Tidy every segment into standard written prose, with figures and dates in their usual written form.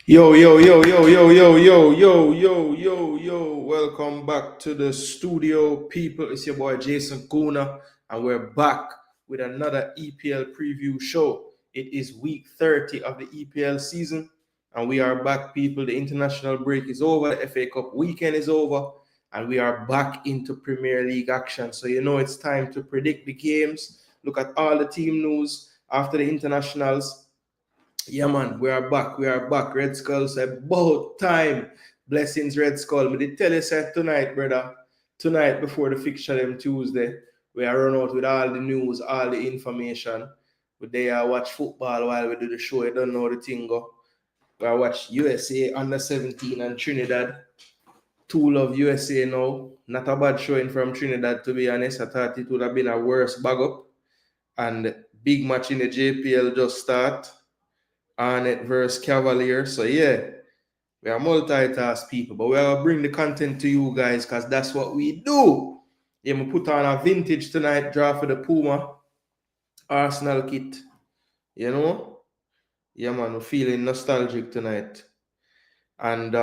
Yo, yo, yo, yo, yo, yo, yo, yo, yo, yo, yo. Welcome back to the studio, people. It's your boy Jason Gooner, and we're back with another EPL preview show. It is week 30 of the EPL season, and we are back, people. The international break is over, the FA Cup weekend is over, and we are back into Premier League action. So, it's time to predict the games, look at all the team news after the internationals. Yeah, man, we are back. We are back. Red Skull said, about time. Blessings, Red Skull. Me did tell you, said tonight, brother. Tonight, before the fixture them Tuesday, we are run out with all the news, all the information. We there watch football while we do the show. You don't know the thing go. We watch USA under 17 and Trinidad. Tool of USA now. Not a bad showing from Trinidad, to be honest. I thought it would have been a worse bag up. And big match in the JPL just start. Arnett versus Cavalier. So yeah, we are multitask people, but we are bring the content to you guys because that's what we do. Yeah, we put on a vintage tonight, draw for the Puma Arsenal kit. You know? Yeah, man, we're feeling nostalgic tonight. And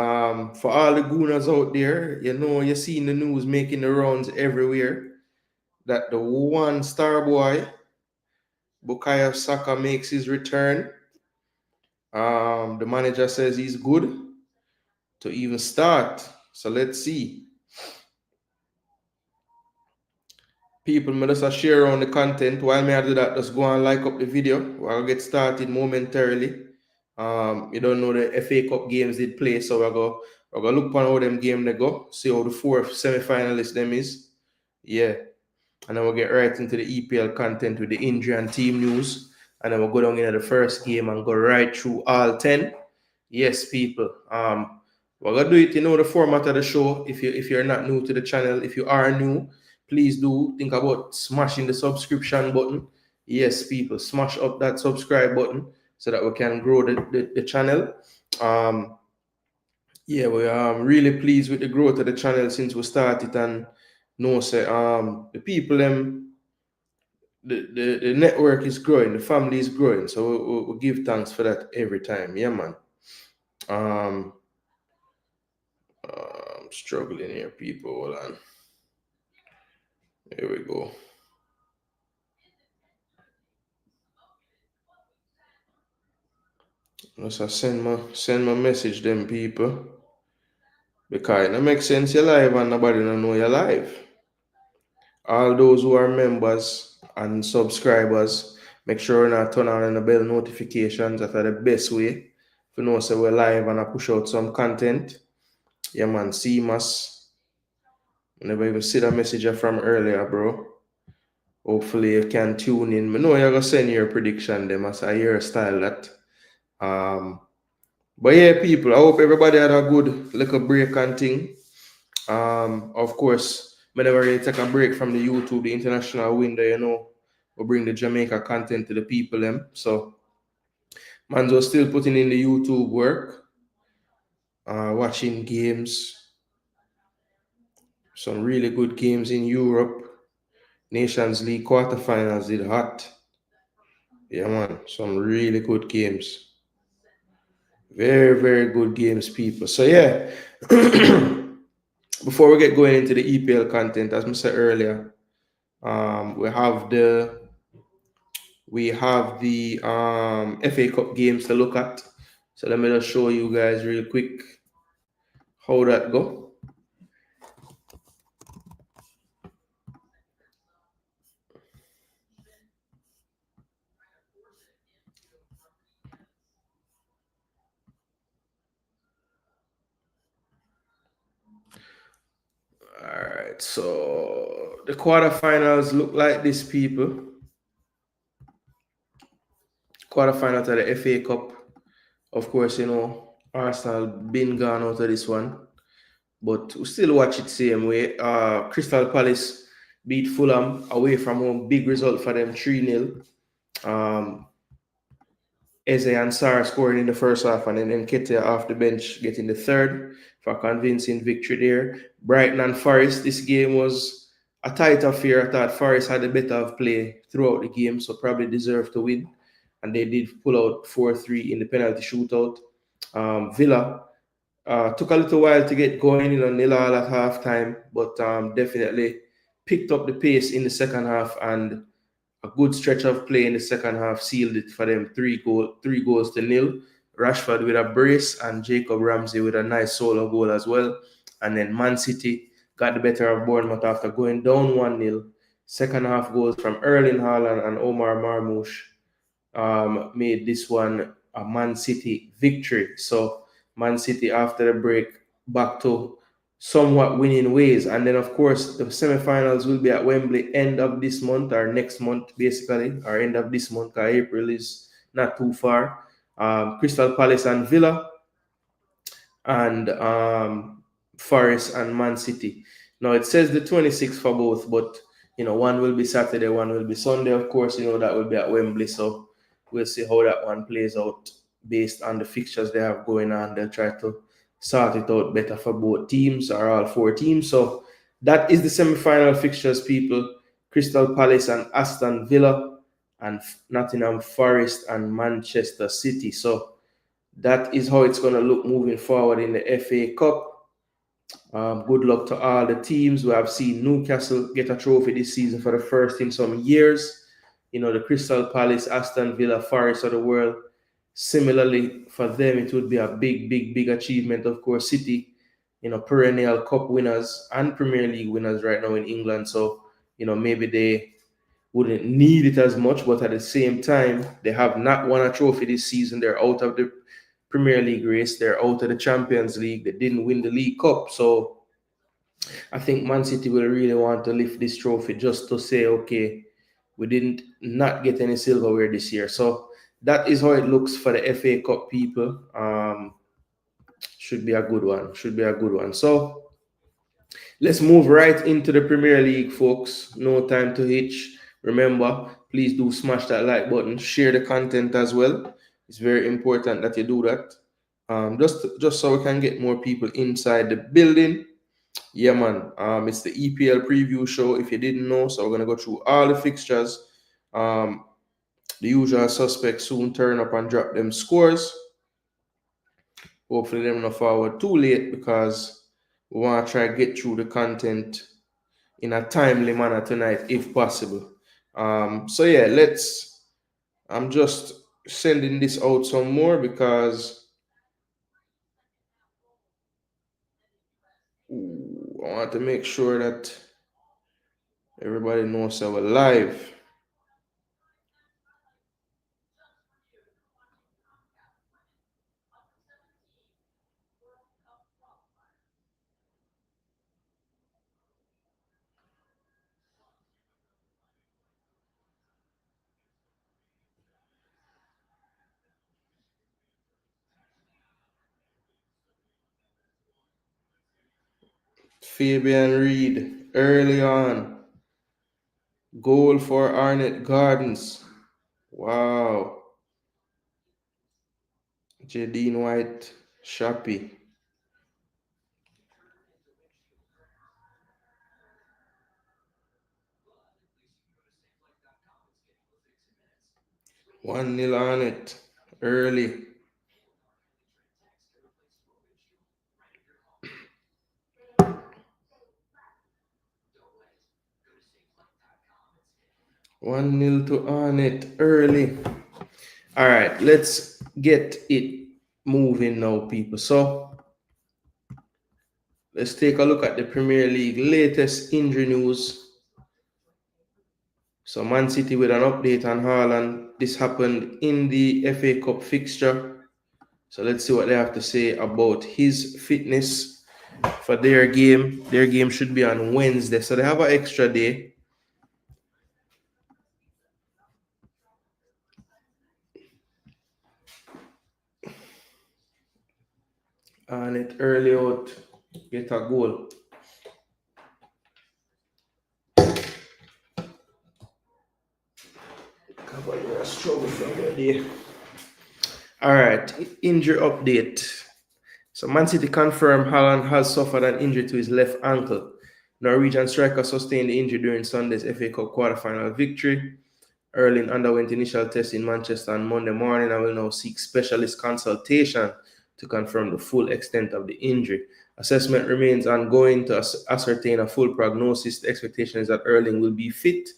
for all the gooners out there, you're seeing the news making the rounds everywhere that the one star boy, Bukayo Saka, makes his return. The manager says he's good to even start. So let's see. People, may just share on the content. While me I do that, just go and like up the video. We'll get started momentarily. You don't know the FA Cup games did play, so we're gonna look on how them game they go, see how the fourth semi-finalists them is. Yeah. And then we'll get right into the EPL content with the injury and team news. And then we'll go down into the first game and go right through all 10. Yes, people. We're gonna do it, the format of the show. If you're not new to the channel, if you are new, please do think about smashing the subscription button. Yes, people, smash up that subscribe button so that we can grow the channel. Yeah, we are really pleased with the growth of the channel since we started, and the people the network is growing, the family is growing, so we give thanks for that every time. Yeah, man. I'm struggling here, people. Hold on. Here we go. Just send my message them, people, because it don't make sense you're live and nobody don't know you're live. All those who are members and subscribers, make sure you turn on the bell notifications. That's the best way. If you know, say we're live and I push out some content. Yeah, man, see us. Never even see the message from earlier, bro. Hopefully you can tune in. I know you're gonna send your prediction them as I hear style that. But yeah, people, I hope everybody had a good little break and thing. Of course, whenever you take a break from the YouTube, the international window, we'll bring the Jamaica content to the people them. So man's still putting in the YouTube work, watching games, some really good games in Europe. Nations League quarterfinals did hot. Yeah, man, some really good games. Very, very good games, people. So yeah, before we get going into the EPL content, as I said earlier, we have the FA Cup games to look at. So let me just show you guys real quick how that go. All right, so the quarterfinals look like this, people. Quarterfinals of the FA Cup. Of course, Arsenal been gone out of this one, but we still watch it same way. Crystal Palace beat Fulham away from home. Big result for them, 3-0. Eze and Sarr scoring in the first half, and then Nketiah off the bench getting the third for a convincing victory there. Brighton and Forest, this game was a tight affair. I thought Forest had a better of play throughout the game, so probably deserved to win. And they did pull out 4-3 in the penalty shootout. Villa took a little while to get going, nil all at halftime, but definitely picked up the pace in the second half, and a good stretch of play in the second half sealed it for them. 3 goals to nil. Rashford with a brace and Jacob Ramsey with a nice solo goal as well. And then Man City got the better of Bournemouth after going down 1-0. Second half goals from Erling Haaland and Omar Marmoush made this one a Man City victory. So Man City after the break back to somewhat winning ways. And then of course the semi-finals will be at Wembley end of this month, or next month basically, or end of this month, because April is not too far. Crystal Palace and Villa, and Forest and Man City. Now it says the 26th for both, but one will be Saturday, one will be Sunday. Of course, that will be at Wembley. So we'll see how that one plays out based on the fixtures they have going on. They'll try to sort it out better for both teams, or all 4 teams. So that is the semi-final fixtures, people. Crystal Palace and Aston Villa, and Nottingham Forest and Manchester City. So that is how it's going to look moving forward in the FA Cup. Good luck to all the teams. We have seen Newcastle get a trophy this season for the first in some years. The Crystal Palace, Aston Villa, Forest of the world. Similarly, for them, it would be a big, big, big achievement. Of course, City, perennial cup winners and Premier League winners right now in England. So, maybe they wouldn't need it as much, but at the same time, they have not won a trophy this season. They're out of the Premier League race. They're out of the Champions League. They didn't win the League Cup. So I think Man City will really want to lift this trophy just to say, okay, we didn't not get any silverware this year. So that is how it looks for the FA Cup, people. Should be a good one. Should be a good one. So let's move right into the Premier League, folks. No time to hitch. Remember, please do smash that like button. Share the content as well. It's very important that you do that. Just so we can get more people inside the building. Yeah, man. It's the EPL preview show, if you didn't know. So we're gonna go through all the fixtures. The usual suspects soon turn up and drop them scores. Hopefully them not forward too late, because we want to try to get through the content in a timely manner tonight, if possible. So yeah, I'm just sending this out some more, because I want to make sure that everybody knows that we're live. Fabian Reed early on. Goal for Arnett Gardens. Wow. Jadine White, Shappy. One nil on it early. One nil to Arnett early. All right, let's get it moving now, people. So let's take a look at the Premier League latest injury news. So Man City with an update on Haaland. This happened in the FA Cup fixture. So let's see what they have to say about his fitness for their game. Their game should be on Wednesday. So they have an extra day. And it early out, get a goal. Struggle from your day. All right, injury update. So Man City confirmed Haaland has suffered an injury to his left ankle. Norwegian striker sustained the injury during Sunday's FA Cup quarterfinal victory. Erling underwent initial tests in Manchester on Monday morning and will now seek specialist consultation to confirm the full extent of the injury. Assessment remains ongoing to ascertain a full prognosis. The expectation is that Erling will be fit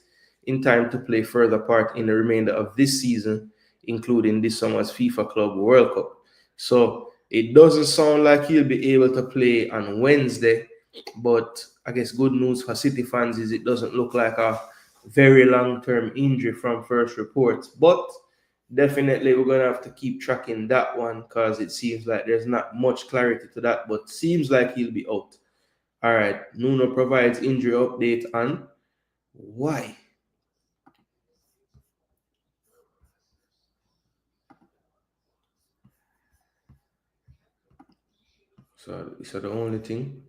in time to play further part in the remainder of this season, including this summer's FIFA Club World Cup. So it doesn't sound like he'll be able to play on Wednesday, but I guess good news for City fans is it doesn't look like a very long-term injury from first reports. But definitely we're going to have to keep tracking that one because it seems like there's not much clarity to that, but seems like he'll be out. All right, Nuno provides injury update on why. So is that the only thing?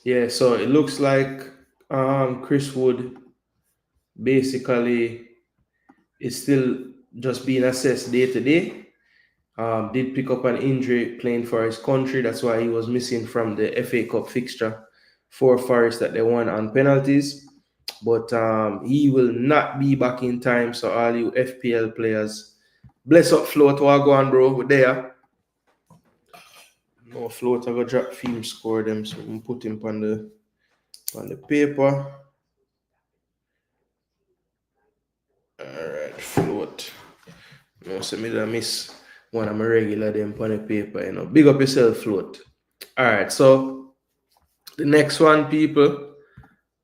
Yeah, so it looks like Chris Wood basically is still just being assessed day to day. Did pick up an injury playing for his country. That's why he was missing from the FA Cup fixture for Forest that they won on penalties. But he will not be back in time. So all you FPL players, bless up float, what go on, bro? We're there. No float, I go drop film score them, so we put him on the paper. Alright, float. No, so me don't miss one of my regular them on the paper, you know. Big up yourself, float. Alright, so the next one, people.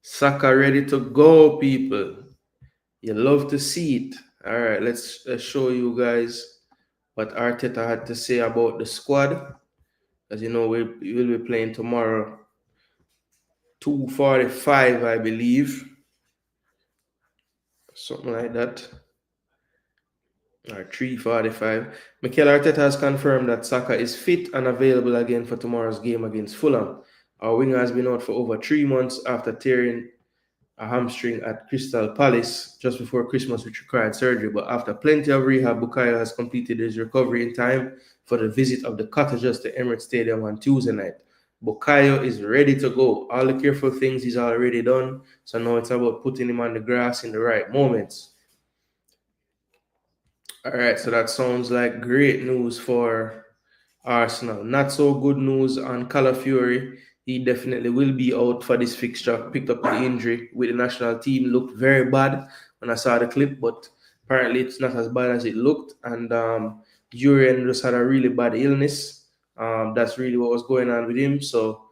Saka ready to go, people. You love to see it. Alright, let's show you guys what Arteta had to say about the squad. As you know, we will be playing tomorrow. 2:45, I believe. Something like that. Or 3:45. Mikel Arteta has confirmed that Saka is fit and available again for tomorrow's game against Fulham. Our winger has been out for over 3 months after tearing a hamstring at Crystal Palace just before Christmas, which required surgery. But after plenty of rehab, Bukayo has completed his recovery in time for the visit of the Cottagers to Emirates Stadium on Tuesday night. Bukayo is ready to go. All the careful things he's already done. So now it's about putting him on the grass in the right moments. All right, so that sounds like great news for Arsenal. Not so good news on Calafiori. He definitely will be out for this fixture. Picked up the injury with the national team. Looked very bad when I saw the clip, but apparently it's not as bad as it looked. And Jurien just had a really bad illness. That's really what was going on with him. So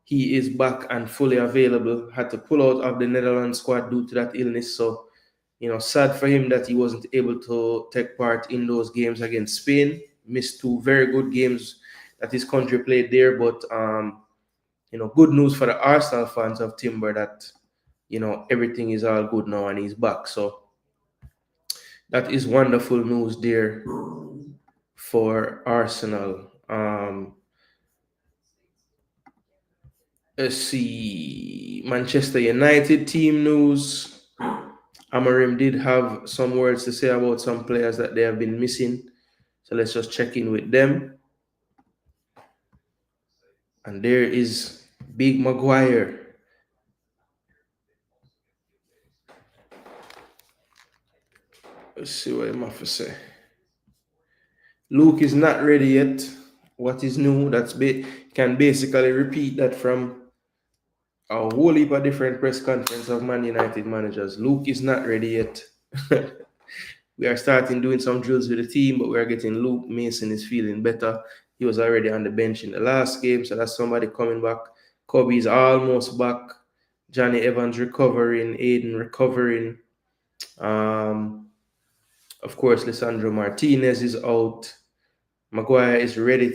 he is back and fully available. Had to pull out of the Netherlands squad due to that illness. So sad for him that he wasn't able to take part in those games against Spain. Missed 2 very good games that his country played there. But, good news for the Arsenal fans of Timber that, everything is all good now and he's back. So that is wonderful news there for Arsenal. Let's see. Manchester United team news. Amorim did have some words to say about some players that they have been missing. So let's just check in with them. And there is Big Maguire. Let's see what I'm have to say. Luke is not ready yet. What is new? Can basically repeat that from a whole heap of different press conference of Man United managers. Luke is not ready yet. We are starting doing some drills with the team, but we are getting Luke. Mason is feeling better. He was already on the bench in the last game, so that's somebody coming back. Kobe is almost back. Johnny Evans recovering. Aiden recovering. Of course, Lisandro Martinez is out. Maguire is ready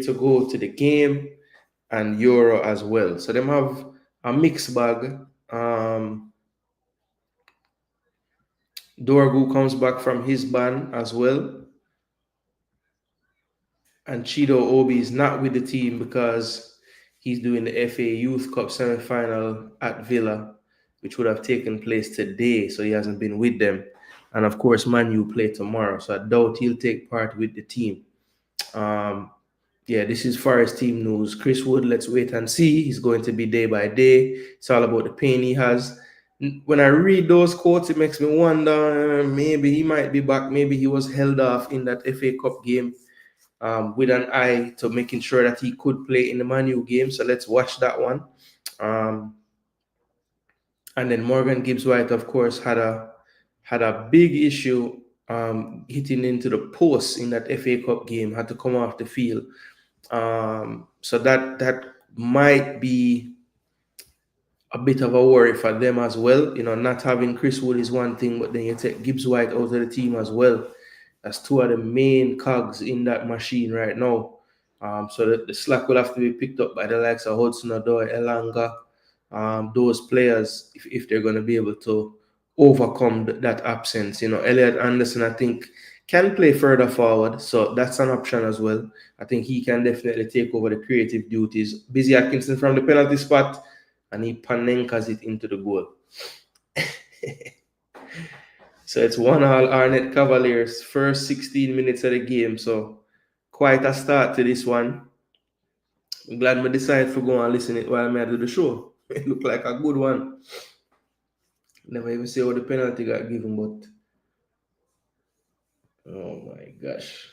to go to the game, and Euro as well. So them have a mixed bag. Dorgu comes back from his ban as well. And Chido Obi is not with the team because He's doing the FA Youth Cup semi-final at Villa, which would have taken place today, so he hasn't been with them. And of course, Man U play tomorrow, so I doubt he'll take part with the team. Yeah, this is Forest team news. Chris Wood, let's wait and see. He's going to be day by day. It's all about the pain he has. When I read those quotes, it makes me wonder maybe he might be back. Maybe he was held off in that FA Cup game with an eye to making sure that he could play in the Man U game. So let's watch that one. And then Morgan Gibbs-White, of course, had a big issue hitting into the post in that FA Cup game. Had to come off the field. So that might be a bit of a worry for them as well. You know, not having Chris Wood is one thing, but then you take Gibbs-White out of the team as well. That's two of the main cogs in that machine right now. So the slack will have to be picked up by the likes of Hudson-Odoi, Elanga, those players if they're going to be able to overcome that absence. You know, Elliot Anderson, I think, can play further forward, so that's an option as well. I think he can definitely take over the creative duties. Busy Atkinson from the penalty spot, and he panenkas it into the goal. So it's 1-1 Arnett Cavaliers, first 16 minutes of the game. So quite a start to this one. I'm glad I decided to go and listen it while I do the show. It looked like a good one. Never even say how the penalty got given, but oh my gosh.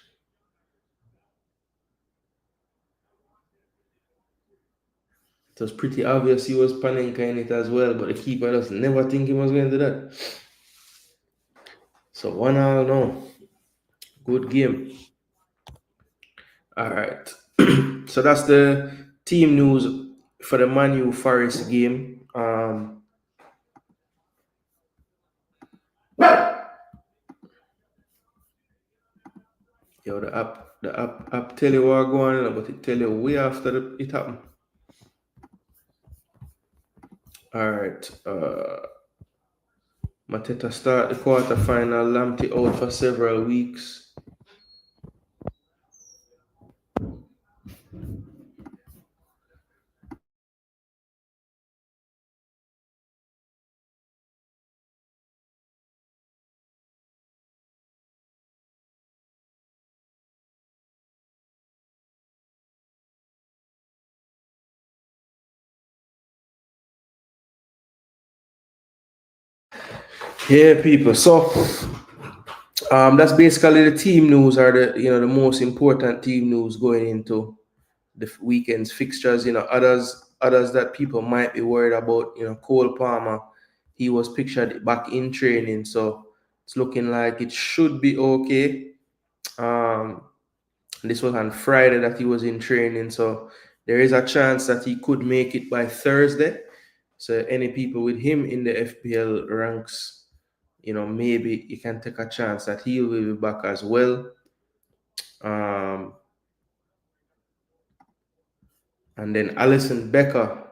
It was pretty obvious he was Panenka in it as well, but the keeper just never think he was going to do that. So 1-1 now. Good game. All right. So that's the team news for the Man U Forest game. Yo, the app tell you what going on, but it tell you way after it happened. All right. Mateta start the quarterfinal. Lamptey out for several weeks. Yeah, people. So that's basically the team news, or the most important team news going into the weekend's fixtures. Others that people might be worried about. Cole Palmer, he was pictured back in training, so it's looking like it should be okay. This was on Friday that he was in training, so there is a chance that he could make it by Thursday. So any people with him in the FPL ranks, maybe you can take a chance that he will be back as well. And then Alison Becker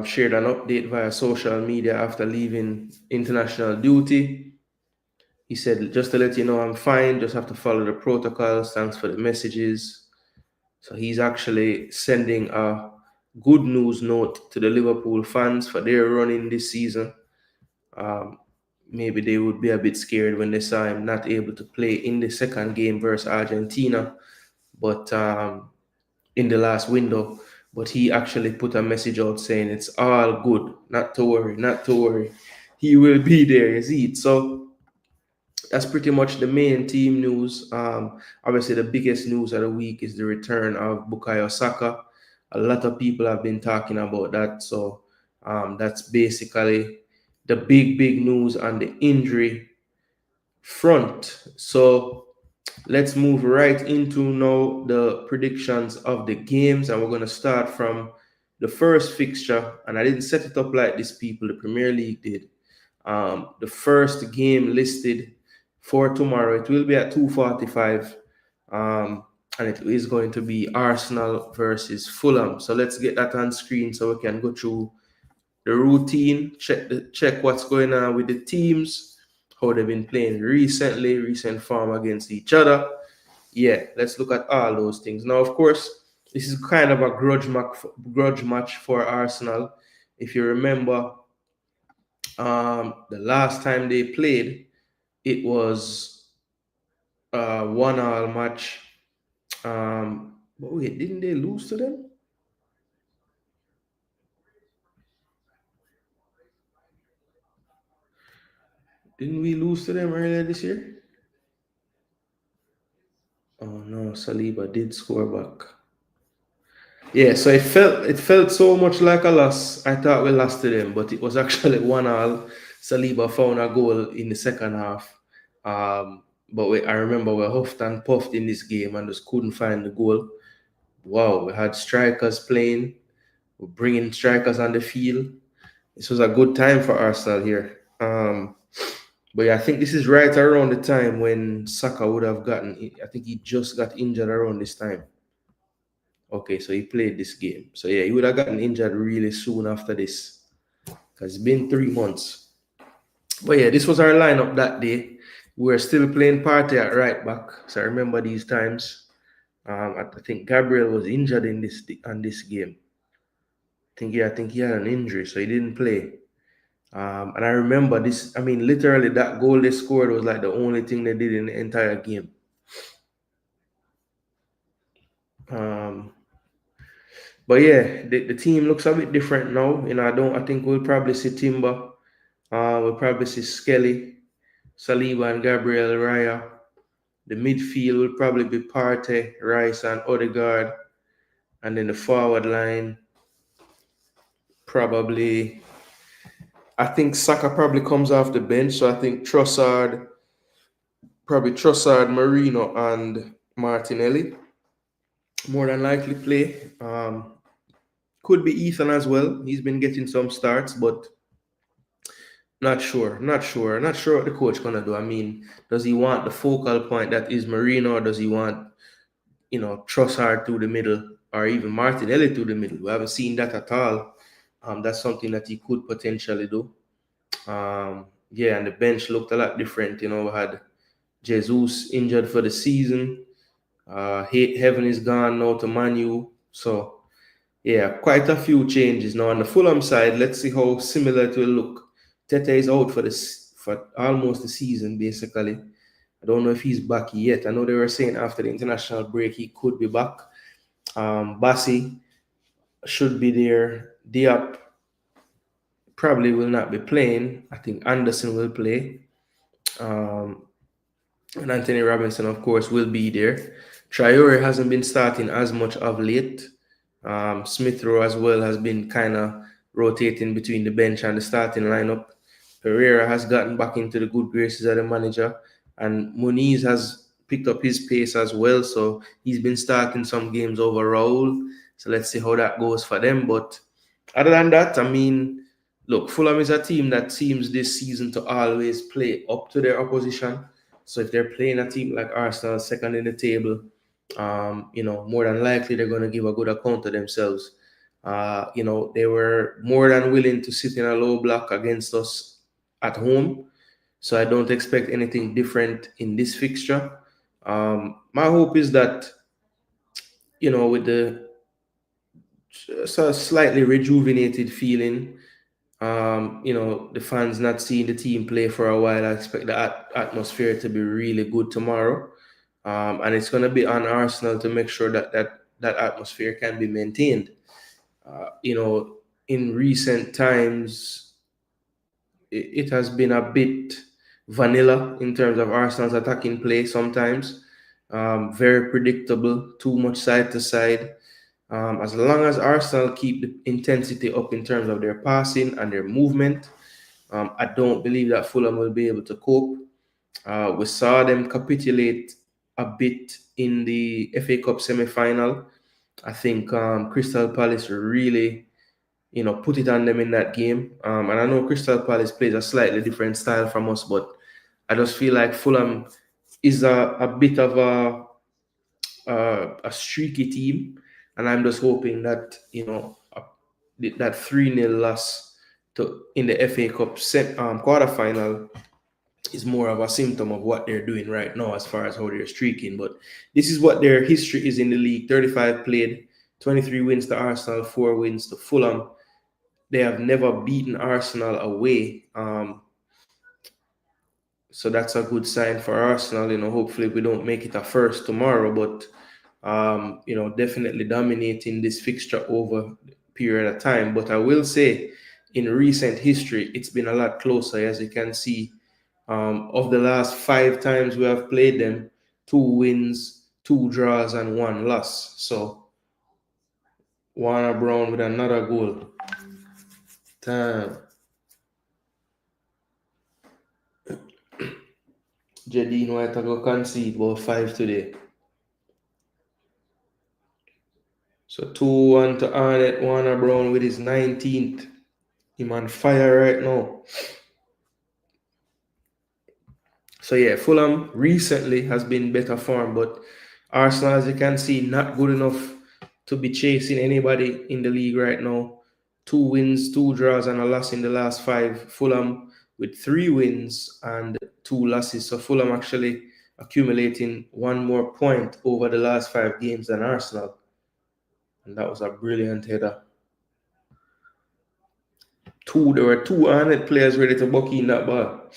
shared an update via social media after leaving international duty. He said, just to let you know, I'm fine. Just have to follow the protocols. Thanks for the messages. So he's actually sending a good news note to the Liverpool fans for their running this season. Maybe they would be a bit scared when they saw him not able to play in the second game versus Argentina, but in the last window. But he actually put a message out saying it's all good, not to worry, not to worry. He will be there, you see it. So that's pretty much the main team news. Obviously, the biggest news of the week is the return of Bukayo Saka. A lot of people have been talking about that. So that's basically the big news on the injury front. So let's move right into now the predictions of the games, and we're going to start from the first fixture. And I didn't set it up like this, people. The Premier League did. The first game listed for tomorrow, it will be at 2:45, and it is going to be Arsenal versus Fulham. So let's get that on screen so we can go through the routine, check what's going on with the teams, how they've been playing recent form against each other. Yeah, let's look at all those things. Now, of course, this is kind of a grudge match for Arsenal. If you remember, the last time they played, it was a 1-1 match. But wait, didn't they lose to them? Didn't we lose to them earlier this year? Oh no, Saliba did score back. Yeah, so it felt so much like a loss. I thought we lost to them, but it was actually 1-1. Saliba found a goal in the second half. But I remember we huffed and puffed in this game and just couldn't find the goal. Wow, we had strikers playing, we're bringing strikers on the field. This was a good time for Arsenal here. But yeah, I think this is right around the time when Saka would have gotten. I think he just got injured around this time. Okay, so he played this game. So yeah, he would have gotten injured really soon after this, because it's been 3 months. But yeah, this was our lineup that day. We were still playing Partey at right back. So I remember these times. I think Gabriel was injured in this game. I think he had an injury, so he didn't play. And I remember this. I mean, literally, that goal they scored was like the only thing they did in the entire game. But yeah, the team looks a bit different now. I think we'll probably see Timber. We'll probably see Skelly, Saliba, and Gabriel Raya. The midfield will probably be Partey, Rice, and Odegaard. And then the forward line, probably, I think Saka probably comes off the bench. So I think Trossard, Marino, and Martinelli more than likely play. Could be Ethan as well. He's been getting some starts, but not sure. Not sure what the coach gonna do. I mean, does he want the focal point that is Marino, or does he want, Trossard through the middle, or even Martinelli through the middle? We haven't seen that at all. That's something that he could potentially do. Yeah, and the bench looked a lot different. We had Jesus injured for the season. Heaven is gone now to Manu. So yeah, quite a few changes now on the Fulham side. Let's see how similar it will look. Tete is out for almost the season, basically. I don't know if he's back yet. I know they were saying after the international break he could be back. Bassi should be there. Diop probably will not be playing. I think Anderson will play. And Anthony Robinson, of course, will be there. Traore hasn't been starting as much of late. Smith Rowe as well has been kind of rotating between the bench and the starting lineup. Pereira has gotten back into the good graces of the manager, and Muniz has picked up his pace as well. So he's been starting some games over Raul. So let's see how that goes for them. But other than that, I mean, look, Fulham is a team that seems this season to always play up to their opposition. So if they're playing a team like Arsenal, second in the table, more than likely they're going to give a good account of themselves. They were more than willing to sit in a low block against us at home. So I don't expect anything different in this fixture. My hope is that, with the slightly rejuvenated feeling, the fans not seeing the team play for a while, I expect the atmosphere to be really good tomorrow. And it's going to be on Arsenal to make sure that atmosphere can be maintained. In recent times, it has been a bit vanilla in terms of Arsenal's attacking play sometimes. Very predictable, too much side to side. As long as Arsenal keep the intensity up in terms of their passing and their movement, I don't believe that Fulham will be able to cope. We saw them capitulate a bit in the FA Cup semi-final. I think Crystal Palace really, put it on them in that game. And I know Crystal Palace plays a slightly different style from us, but I just feel like Fulham is a bit of a streaky team, and I'm just hoping that that 3-0 loss in the FA Cup quarterfinal is more of a symptom of what they're doing right now as far as how they're streaking. But this is what their history is in the league: 35 played, 23 wins to Arsenal, 4 wins to Fulham. They have never beaten Arsenal away. So that's a good sign for Arsenal. Hopefully we don't make it a first tomorrow, but definitely dominating this fixture over a period of time. But I will say, in recent history, it's been a lot closer, as you can see. Of the last 5 times we have played them, 2 wins, 2 draws, and 1 loss. So Warner Brown with another goal. Damn. Jadine White go concede about 5 today. So 2-1 to Arnett. Warner Brown with his 19th. Him on fire right now. So yeah, Fulham recently has been better form, but Arsenal, as you can see, not good enough to be chasing anybody in the league right now. 2 wins, 2 draws, and a loss in the last 5. Fulham with 3 wins and 2 losses. So Fulham actually accumulating 1 more point over the last 5 games than Arsenal. And that was a brilliant header. There were 2 Arnett players ready to buck in that ball.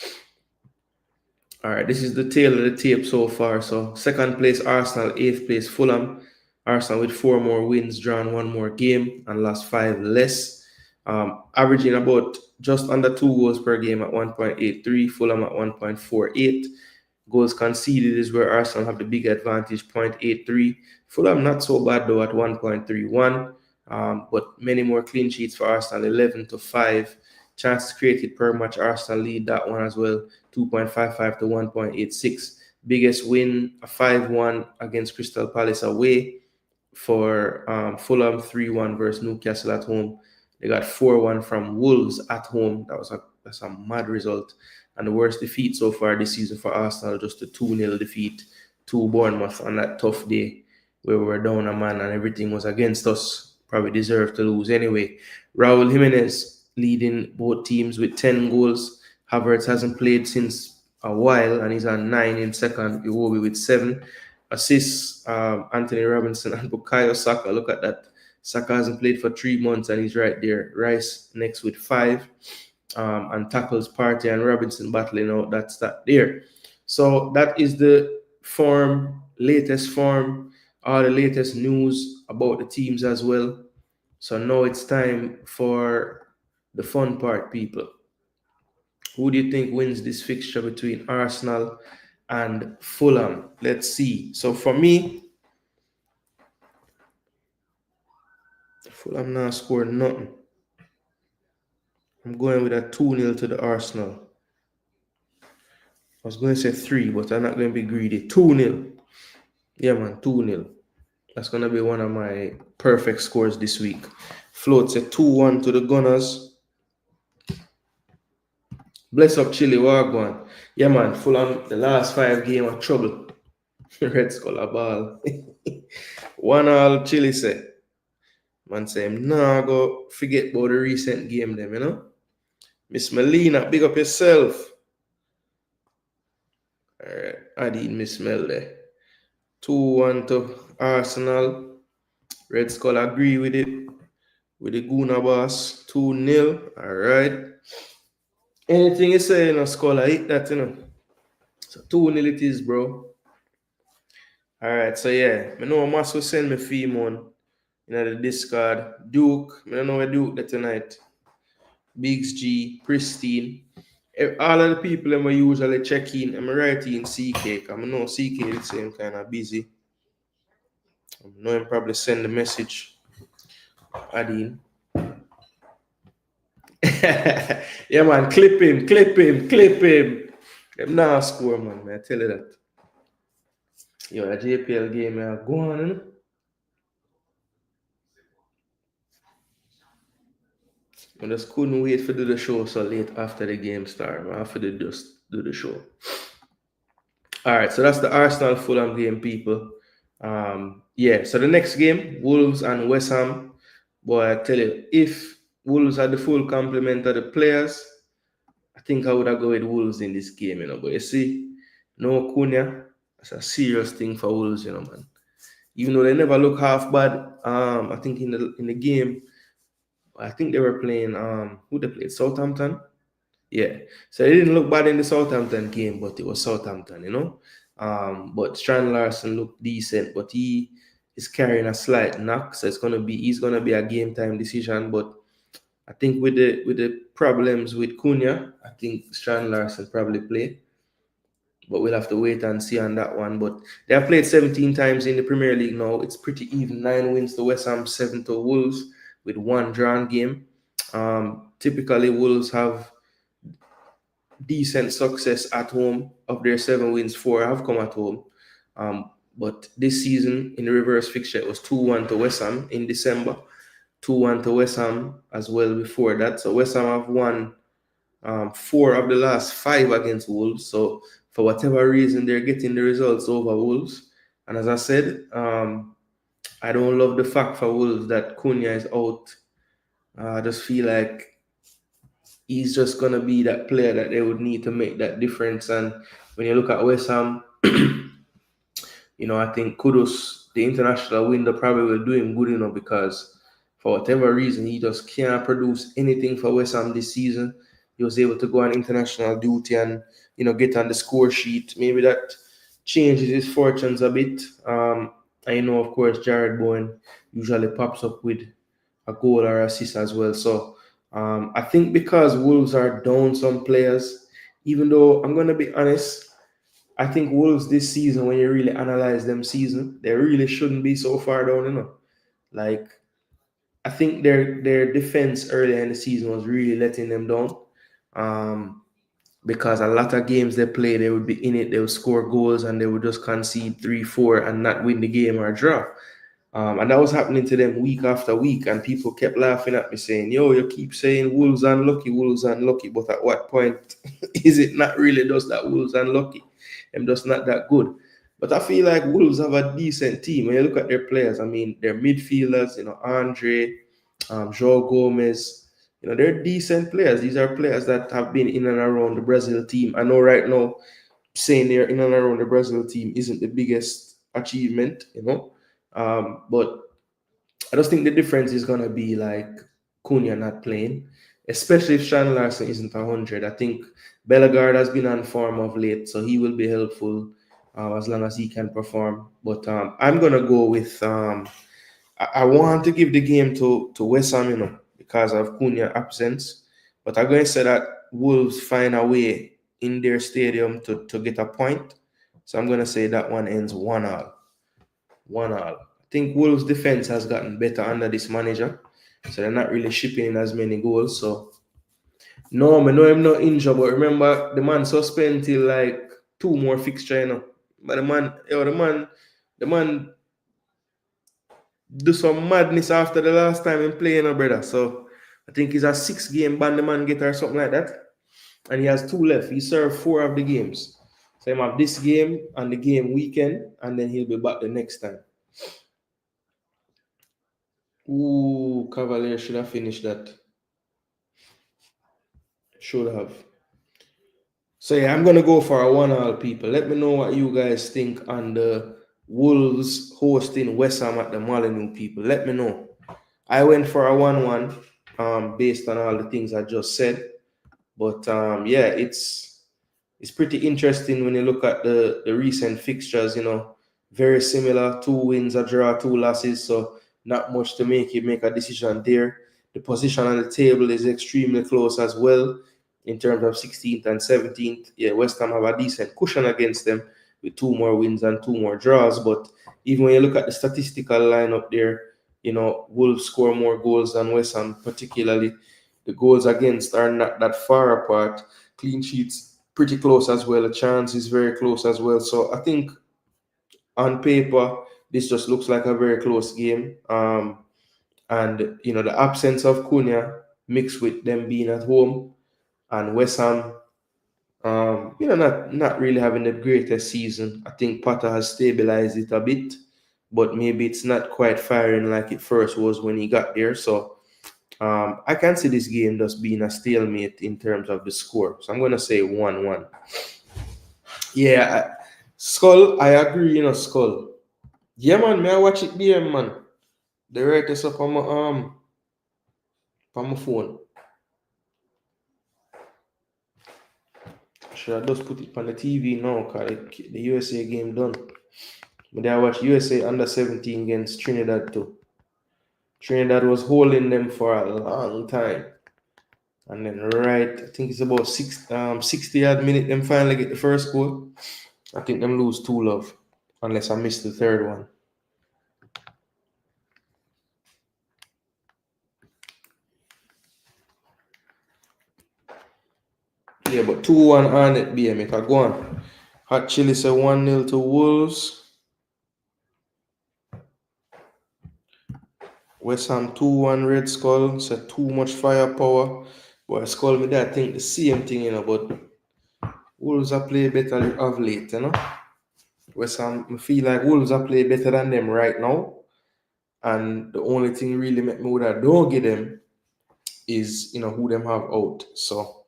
All right, this is the tail of the tape so far. So 2nd place Arsenal, 8th place Fulham. Arsenal with 4 more wins, drawn 1 more game, and lost 5 less. Averaging about just under 2 goals per game at 1.83. Fulham at 1.48. Goals conceded is where Arsenal have the big advantage, 0.83. Fulham not so bad though at 1.31. But many more clean sheets for Arsenal, 11 to 5. Chances created per match, Arsenal lead that one as well, 2.55 to 1.86. Biggest win, a 5-1 against Crystal Palace away for Fulham, 3-1 versus Newcastle at home. They got 4-1 from Wolves at home. That's a mad result. And the worst defeat so far this season for Arsenal, just a 2-0 defeat to Bournemouth on that tough day where we were down a man and everything was against us. Probably deserved to lose anyway. Raul Jimenez leading both teams with 10 goals. Havertz hasn't played since a while and he's on 9 in second. Iwobi with 7 assists. Anthony Robinson and Bukayo Saka. Look at that. Saka hasn't played for 3 months and he's right there. Rice next with 5. And tackles Partey and Robinson battling out that stat there. So that is the latest form, all the latest news about the teams as well. So now it's time for the fun part, people. Who do you think wins this fixture between Arsenal and Fulham? Let's see. So for me, Fulham now scored nothing. I'm going with a 2-0 to the Arsenal. I was going to say 3, but I'm not going to be greedy. 2-0. Yeah, man, 2-0. That's going to be one of my perfect scores this week. Floats a 2-1 to the Gunners. Bless up Chile, Wagwan. Yeah, man, Fulham, the last 5 games of trouble. Red Skull a ball. 1-1 Chile say. Man say, nah, go forget about the recent game them, you know. Miss Melina, big up yourself. All right, I did Miss Mel there. 2-1 to Arsenal. Red Skull agree with it. With the Gooner boss. 2-0. All right. Anything you say, Skull, I hit that, So 2-0 it is, bro. All right, so yeah. I know Mas will send me theme on the Discord. Duke. I don't know where Duke there tonight. Biggs G, Pristine. All of the people that I usually check in, I'm writing CK. I know CK is the same kind of busy. I know him probably send the message. Adin. Yeah, man, clip him. Them now score, man. I tell you that. Yo, a JPL game, go on, I just couldn't wait for do the show so late after the game start. I have to just do the show. All right, so that's the Arsenal Fulham game, people. Yeah, so the next game, Wolves and West Ham. Boy, I tell you, if Wolves had the full complement of the players, I think I would have go with Wolves in this game, But you see, no Cunha, that's a serious thing for Wolves, man. even though they never look half bad. I think in the game, I think they were playing who they played, Southampton. Yeah, so they didn't look bad in the Southampton game, but it was Southampton, you know. But Strand Larson looked decent, but he is carrying a slight knock, so he's gonna be a game time decision. But I think with the problems with Cunha, I think Strand Larson probably play. But we'll have to wait and see on that one. But they have played 17 times in the Premier League now. It's pretty even. 9 wins to West Ham, 7 to Wolves, with 1 drawn game. Typically, Wolves have decent success at home. Of their 7 wins, 4 have come at home. But this season, in the reverse fixture, it was 2-1 to West Ham in December, 2-1 to West Ham as well before that. So West Ham have won 4 of the last 5 against Wolves. So for whatever reason, they're getting the results over Wolves. And as I said, I don't love the fact for Wolves that Cunha is out. I just feel like he's just going to be that player that they would need to make that difference. And when you look at West Ham, I think kudos, the international window probably will do him good, because for whatever reason, he just can't produce anything for West Ham this season. He was able to go on international duty and, get on the score sheet. Maybe that changes his fortunes a bit. I know, of course, Jared Bowen usually pops up with a goal or assist as well. So I think because Wolves are down some players, even though I'm going to be honest, I think Wolves this season, when you really analyze them season, they really shouldn't be so far down, Like, I think their defense earlier in the season was really letting them down. Because a lot of games they play, they would be in it, they would score goals, and they would just concede 3-4 and not win the game or draw. And that was happening to them week after week, and people kept laughing at me saying, yo, you keep saying Wolves unlucky, but at what point is it not really just that Wolves unlucky? I'm just not that good. But I feel like Wolves have a decent team. When you look at their players, I mean, their midfielders, Andre, João Gomez, they're decent players. These are players that have been in and around the Brazil team. I know right now, saying they're in and around the Brazil team isn't the biggest achievement, but I just think the difference is going to be like Cunha not playing, especially if Sean Larson isn't 100. I think Bellegarde has been on form of late, so he will be helpful as long as he can perform. But I'm going to go with, I want to give the game to West Ham, because of Cunha absence. But I'm going to say that Wolves find a way in their stadium to get a point. So I'm going to say that one ends 1-1. 1-1. I think Wolves' defense has gotten better under this manager, so they're not really shipping in as many goals. So no, I know I'm not injured, but remember the man suspended till like 2 more fixtures, But the man do some madness after the last time in playing, brother. So I think he's a 6-game ban the man get or something like that, and he has 2 left. He served 4 of the games. So he have this game and the game weekend, and then he'll be back the next time. Ooh, Cavalier should have finished that. Should have. So yeah, I'm gonna go for a 1-1, people. Let me know what you guys think on the Wolves hosting West Ham at the Molineux, people. Let me know. I went for a 1-1, based on all the things I just said. But yeah, it's pretty interesting when you look at the recent fixtures. Very similar: 2 wins, a draw, 2 losses. So not much to make a decision there. The position on the table is extremely close as well in terms of 16th and 17th. Yeah, West Ham have a decent cushion against them with 2 more wins and 2 more draws. But even when you look at the statistical lineup there, Wolves score more goals than West Ham, particularly. The goals against are not that far apart. Clean sheets pretty close as well. The chance is very close as well. So I think on paper, this just looks like a very close game. And the absence of Cunha mixed with them being at home and West Ham, not really having the greatest season. I think Potter has stabilized it a bit, but maybe it's not quite firing like it first was when he got there. So I can see this game just being a stalemate in terms of the score. So I'm going to say 1-1. Yeah, Skull, I agree, Skull. Yeah, man, may I watch it there, man. The right is up on my phone. Should I just put it on the TV now? Cause the USA game done. But I watch USA under 17 against Trinidad too. Trinidad was holding them for a long time. And then I think it's about 60 odd minute, them finally get the first goal. I think them lose 2-0. Unless I missed the third one. Yeah, but 2-1 on it, BM. Go on. Hot Chili say 1-0 to Wolves. West Ham 2-1 Red Skull. Said too much firepower. But Skull me that think the same thing, but Wolves are play better of late, West Ham, I feel like Wolves are play better than them right now. And the only thing really make me would have don't get them is who them have out. So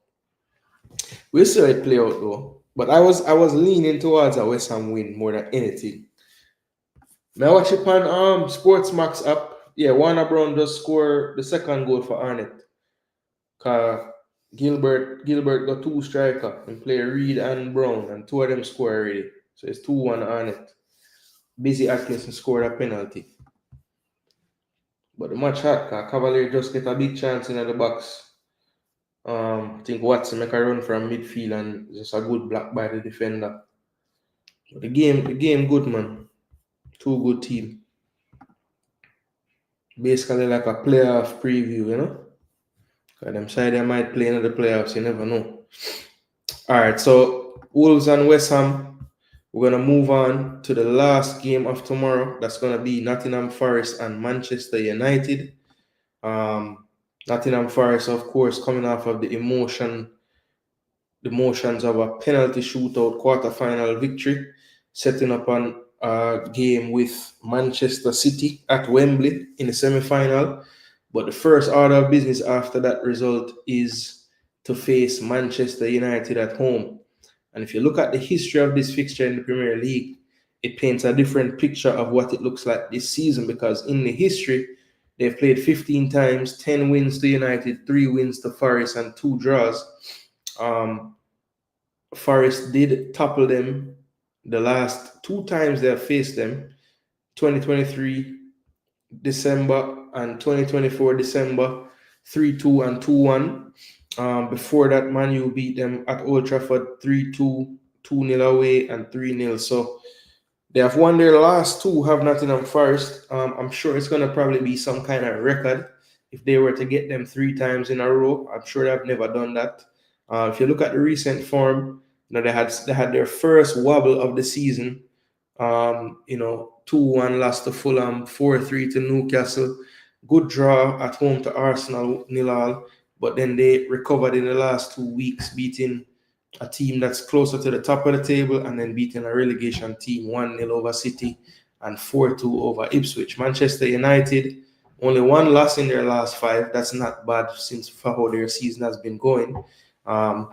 we'll see how it play out though. But I was leaning towards a West Ham win more than anything. Now watch it on Sports Max app. Yeah, Warner Brown just score the second goal for Arnett. Cause Gilbert got two striker and play Reed and Brown, and two of them score already. So it's 2-1 Arnett. Busy Atkinson scored a penalty. But the match hot, cause Cavalier just get a big chance in the box. I think Watson make a run from midfield and just a good block by the defender. But the game good, man. Two good team. Basically like a playoff preview. Cause them side they might play in the playoffs, you never know. Alright, so Wolves and West Ham. We're gonna move on to the last game of tomorrow. That's gonna be Nottingham Forest and Manchester United. Nottingham Forest, of course, coming off of the emotions of a penalty shootout quarterfinal victory, setting up on a game with Manchester City at Wembley in the semi-final. But the first order of business after that result is to face Manchester United at home. And if you look at the history of this fixture in the Premier League, it paints a different picture of what it looks like this season, because in the history, they've played 15 times, 10 wins to United, 3 wins to Forest, and 2 draws. Forest did topple them the last 2 times they have faced them, 2023 December and 2024 December, 3-2 and 2-1. Before that, Man U beat them at Old Trafford 3-2, 2-0 away, and 3-0. So they have won their last 2, have Nottingham Forest. I'm sure it's going to probably be some kind of record if they were to get them 3 times in a row. I'm sure they've never done that. If you look at the recent form, they had their first wobble of the season. 2-1 loss to Fulham, 4-3 to Newcastle. Good draw at home to Arsenal, 0-0. But then they recovered in the last 2 weeks, beating a team that's closer to the top of the table and then beating a relegation team 1-0 over City and 4-2 over Ipswich. Manchester United, only 1 loss in their last 5. That's not bad since for how their season has been going. 1-0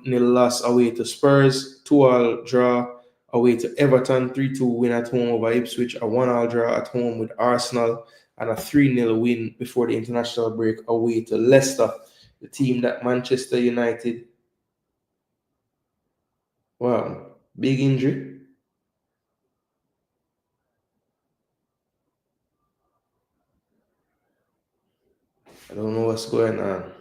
loss away to Spurs, 2-2 draw away to Everton, 3-2 win at home over Ipswich, a 1-1 draw at home with Arsenal, and a 3-0 win before the international break away to Leicester, the team that Manchester United. Wow, big injury. I don't know what's going on.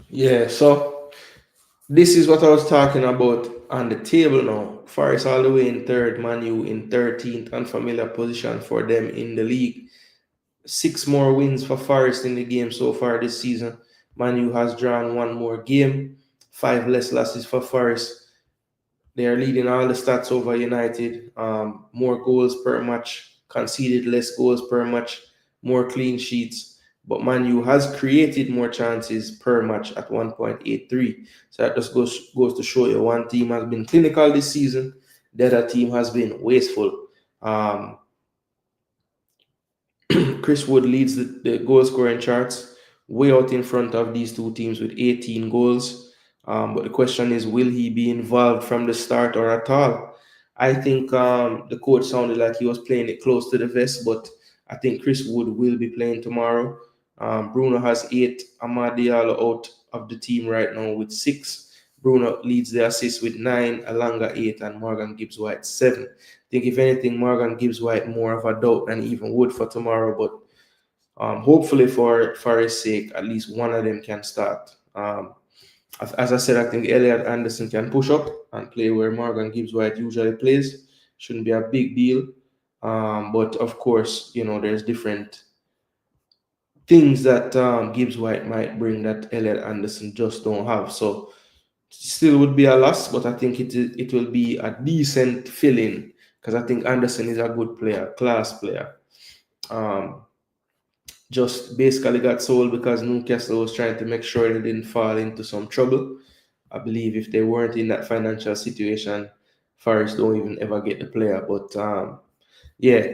Yeah, so this is what I was talking about on the table now. Forest all the way in 3rd, Man U in 13th, unfamiliar position for them in the league. 6 more wins for Forest in the game so far this season. Man U has drawn 1 more game, 5 less losses for Forest. They are leading all the stats over United. More goals per match, conceded less goals per match, more clean sheets. But Man U has created more chances per match at 1.83. So that just goes to show you one team has been clinical this season, the other team has been wasteful. Chris Wood leads the goal scoring charts way out in front of these two teams with 18 goals. But the question is, will he be involved from the start or at all? I think the coach sounded like he was playing it close to the vest, but I think Chris Wood will be playing tomorrow. Bruno has 8. Amad Diallo out of the team right now with 6. Bruno leads the assist with 9, Alanga 8, and Morgan Gibbs White 7. I think if anything, Morgan Gibbs White more of a doubt than even Wood for tomorrow, but hopefully for his sake, at least one of them can start. As I said, I think Elliot Anderson can push up and play where Morgan Gibbs White usually plays. Shouldn't be a big deal. But of course, there's different things that Gibbs White might bring that Elliot Anderson just don't have. So still would be a loss, but I think it will be a decent fill-in because I think Anderson is a good player, class player. Just basically got sold because Newcastle was trying to make sure they didn't fall into some trouble. I believe if they weren't in that financial situation, Forest don't even ever get the player. But yeah,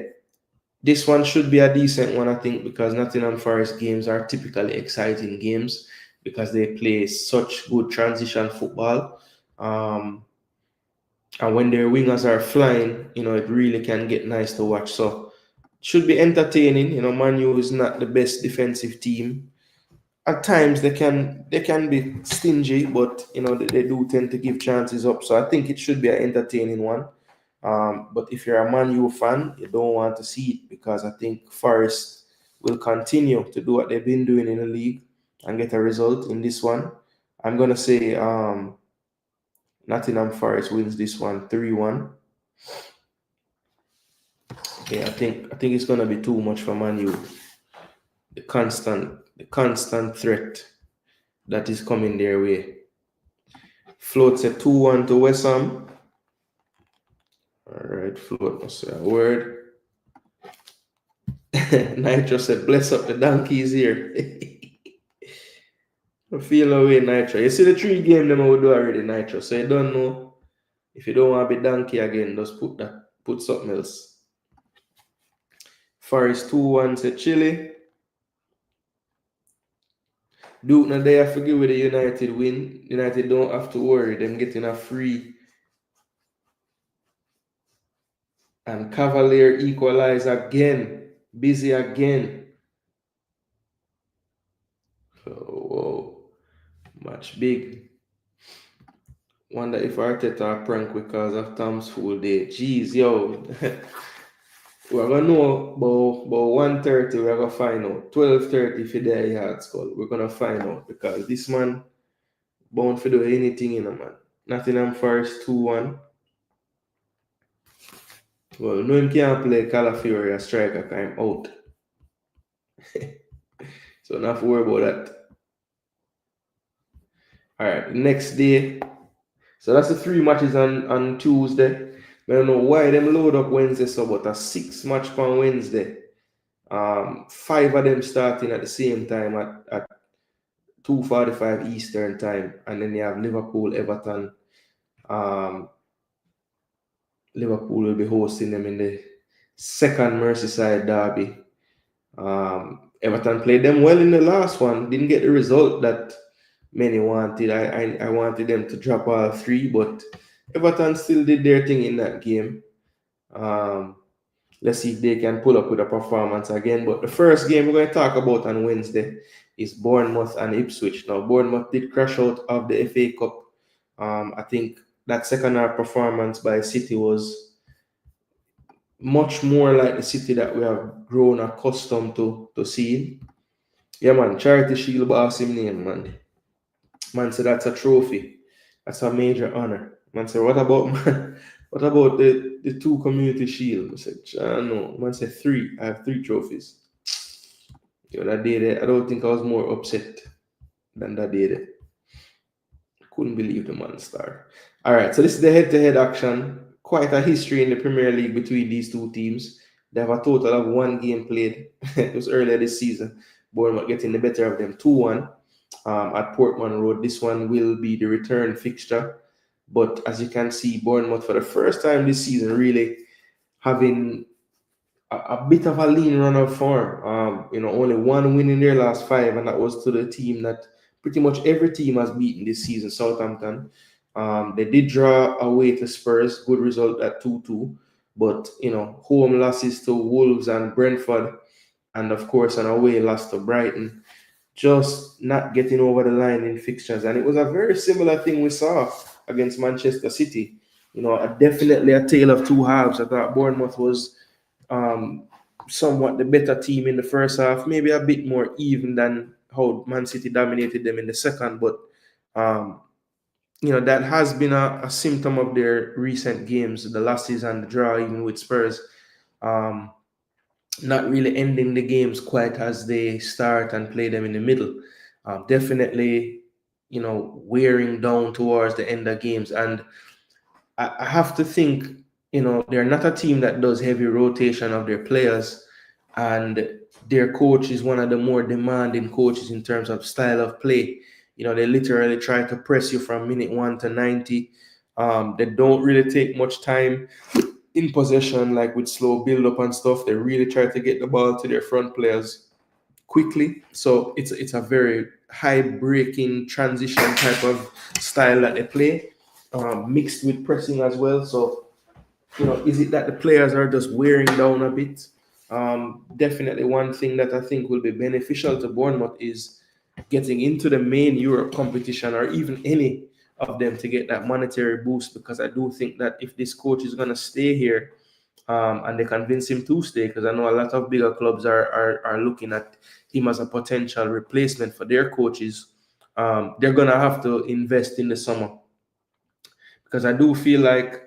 this one should be a decent one, I think, because Nottingham Forest games are typically exciting games because they play such good transition football. And when their wingers are flying, it really can get nice to watch. So should be entertaining. Man U is not the best defensive team. At times they can be stingy, but they do tend to give chances up. So I think it should be an entertaining one. But if you're a Man U fan, you don't want to see it because I think Forest will continue to do what they've been doing in the league and get a result in this one. I'm gonna say Nottingham Forest wins this one 3-1. Yeah, I think it's gonna be too much for Man U. The constant threat that is coming their way. Floats a 2-1 to West Ham. All right, Float must say a word. Nitro said, bless up the donkeys here. I feel no way, Nitro. You see the 3 game them I will do already, Nitro. So you don't know. If you don't want to be donkey again, just put something else. Forest 2-1 to Chile. Duke now they have to give with the United win. United don't have to worry. Them getting a free. And Cavalier equalize again. Busy again. So, whoa. Match big. Wonder if Arteta prank because of Tom's full day. Jeez, yo. We're going to know about 1:30. We're going to find out. 12:30 for the yard skull. We're going to find out because this man bound for do anything, man. Nottingham Forest 2-1. Well, no him can't play Calafiori as striker time out. So not to worry about that. Alright, next day. So that's the 3 matches on Tuesday. I don't know why them load up Wednesday, so but a 6 match on Wednesday. 5 of them starting at the same time at 2:45 Eastern time. And then you have Liverpool, Everton. Liverpool will be hosting them in the second Merseyside derby. Everton played them well in the last one. Didn't get the result that many wanted. I wanted them to drop all 3, but Everton still did their thing in that game. Let's see if they can pull up with a performance again. But the first game we're going to talk about on Wednesday is Bournemouth and Ipswich. Now, Bournemouth did crash out of the FA Cup. I think that second half performance by City was much more like the City that we have grown accustomed to seeing. Yeah, man, Charity Shield boss him name, man. Man said that's a trophy. That's a major honor. Man said, what about man? What about the 2 community shield? I said, no. Man said 3. I have 3 trophies. Yo, that day there, I don't think I was more upset than that day there. Couldn't believe the man star. All right, so this is the head-to-head action. Quite a history in the Premier League between these 2 teams. They have a total of 1 game played. It was earlier this season. Bournemouth getting the better of them 2-1 at Portman Road. This one will be the return fixture. But as you can see, Bournemouth for the first time this season really having a bit of a lean run of form. Only one win in their last five, and that was to the team that pretty much every team has beaten this season, Southampton. They did draw away to Spurs, good result at 2-2. But home losses to Wolves and Brentford, and of course an away loss to Brighton, just not getting over the line in fixtures. And it was a very similar thing we saw against Manchester City. Definitely a tale of two halves. I thought Bournemouth was somewhat the better team in the first half, maybe a bit more even than how Man City dominated them in the second. But that has been a symptom of their recent games, the losses and the draw, even with Spurs. Not really ending the games quite as they start and play them in the middle. Definitely, wearing down towards the end of games. And I have to think, they're not a team that does heavy rotation of their players, and their coach is one of the more demanding coaches in terms of style of play. They literally try to press you from minute 1 to 90. They don't really take much time in possession, like with slow build up and stuff. They really try to get the ball to their front players quickly. So it's a very high breaking transition type of style that they play, mixed with pressing as well. So is it that the players are just wearing down a bit? Definitely one thing that I think will be beneficial to Bournemouth is getting into the main Europe competition, or even any of them, to get that monetary boost, because I do think that if this coach is going to stay here, and they convince him to stay, because I know a lot of bigger clubs are looking at him as a potential replacement for their coaches, they're going to have to invest in the summer, because I do feel like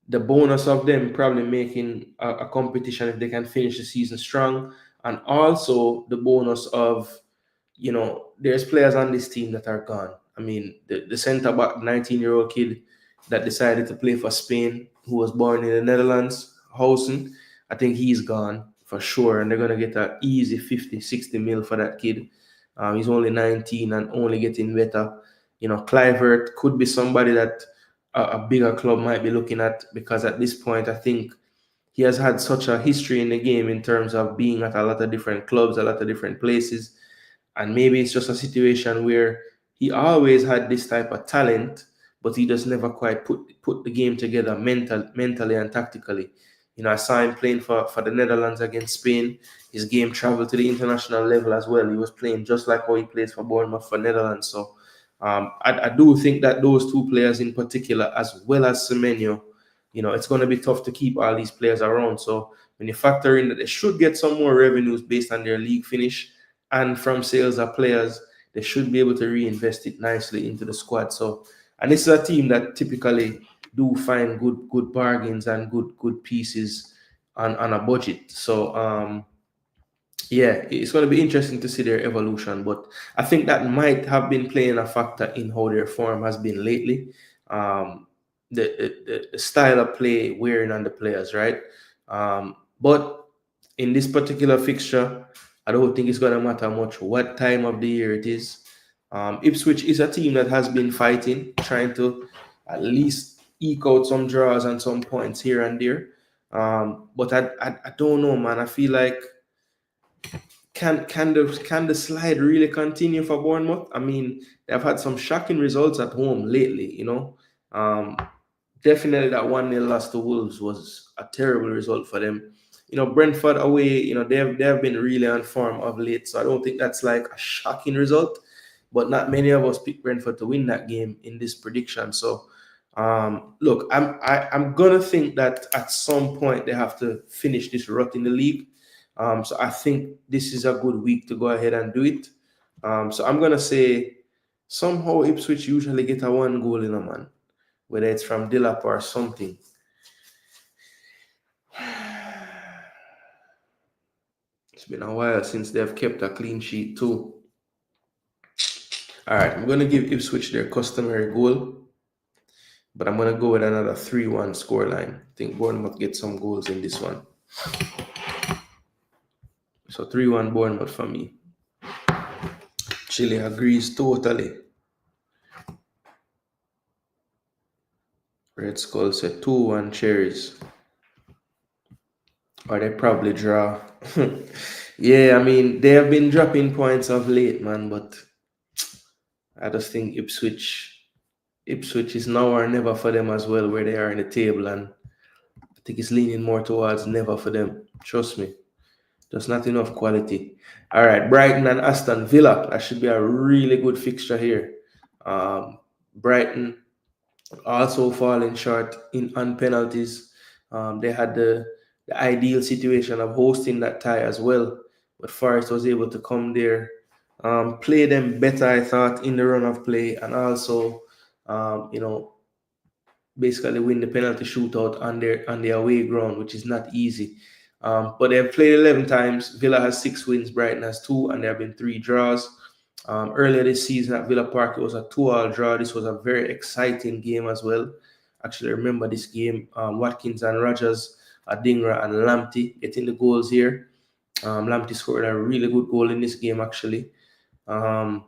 the bonus of them probably making a competition if they can finish the season strong, and also the bonus of, there's players on this team that are gone. I mean, the centre back, 19-year-old kid that decided to play for Spain, who was born in the Netherlands, Housen, I think he's gone for sure, and they're going to get an easy 50, 60 mil for that kid. He's only 19 and only getting better. Clivert could be somebody that a bigger club might be looking at, because at this point, I think he has had such a history in the game in terms of being at a lot of different clubs, a lot of different places. And maybe it's just a situation where he always had this type of talent, but he just never quite put the game together mentally and tactically. I saw him playing for the Netherlands against Spain. His game traveled to the international level as well. He was playing just like how he plays for Bournemouth for Netherlands. So I do think that those two players in particular, as well as Semenyo, it's going to be tough to keep all these players around. So when you factor in that they should get some more revenues based on their league finish and from sales of players, they should be able to reinvest it nicely into the squad. So, and this is a team that typically do find good bargains and good pieces on a budget. So yeah, it's going to be interesting to see their evolution, but I think that might have been playing a factor in how their form has been lately. The style of play wearing on the players, right? But in this particular fixture, I don't think it's going to matter much what time of the year it is. Ipswich is a team that has been fighting, trying to at least eke out some draws and some points here and there. But I don't know, man. I feel like can the slide really continue for Bournemouth? I mean, they've had some shocking results at home lately. Definitely that 1-0 loss to Wolves was a terrible result for them. Brentford away, they have been really on form of late, so I don't think that's like a shocking result. But not many of us picked Brentford to win that game in this prediction. So, look, I'm gonna think that at some point they have to finish this rut in the league. So I think this is a good week to go ahead and do it. So I'm gonna say somehow Ipswich usually get a 1 goal in a man, whether it's from Dillap or something. It's been a while since they've kept a clean sheet too. All right, I'm going to give Ipswich their customary goal, but I'm going to go with another 3-1 scoreline. I think Bournemouth gets some goals in this one. So 3-1 Bournemouth for me. Chile agrees totally. Red Skull said 2-1 Cherries. or they probably draw. Yeah, I mean they have been dropping points of late, man. But I just think Ipswich is now or never for them as well, where they are in the table, and I think it's leaning more towards never for them. Trust me, just not enough quality. All right, Brighton and Aston Villa. That should be a really good fixture here. Brighton also falling short in on penalties. They had the ideal situation of hosting that tie as well, but Forest was able to come there, play them better, I thought, in the run of play, and also, you know, basically win the penalty shootout on their away ground, which is not easy. But they've played 11 times. Villa has 6 wins, Brighton has 2, and there have been 3 draws. Earlier this season at Villa Park, it was a 2-all draw. This was a very exciting game as well. Actually, I remember this game. Watkins and Rogers, Adingra and Lamptey getting the goals here. Lamptey scored a really good goal in this game, actually. But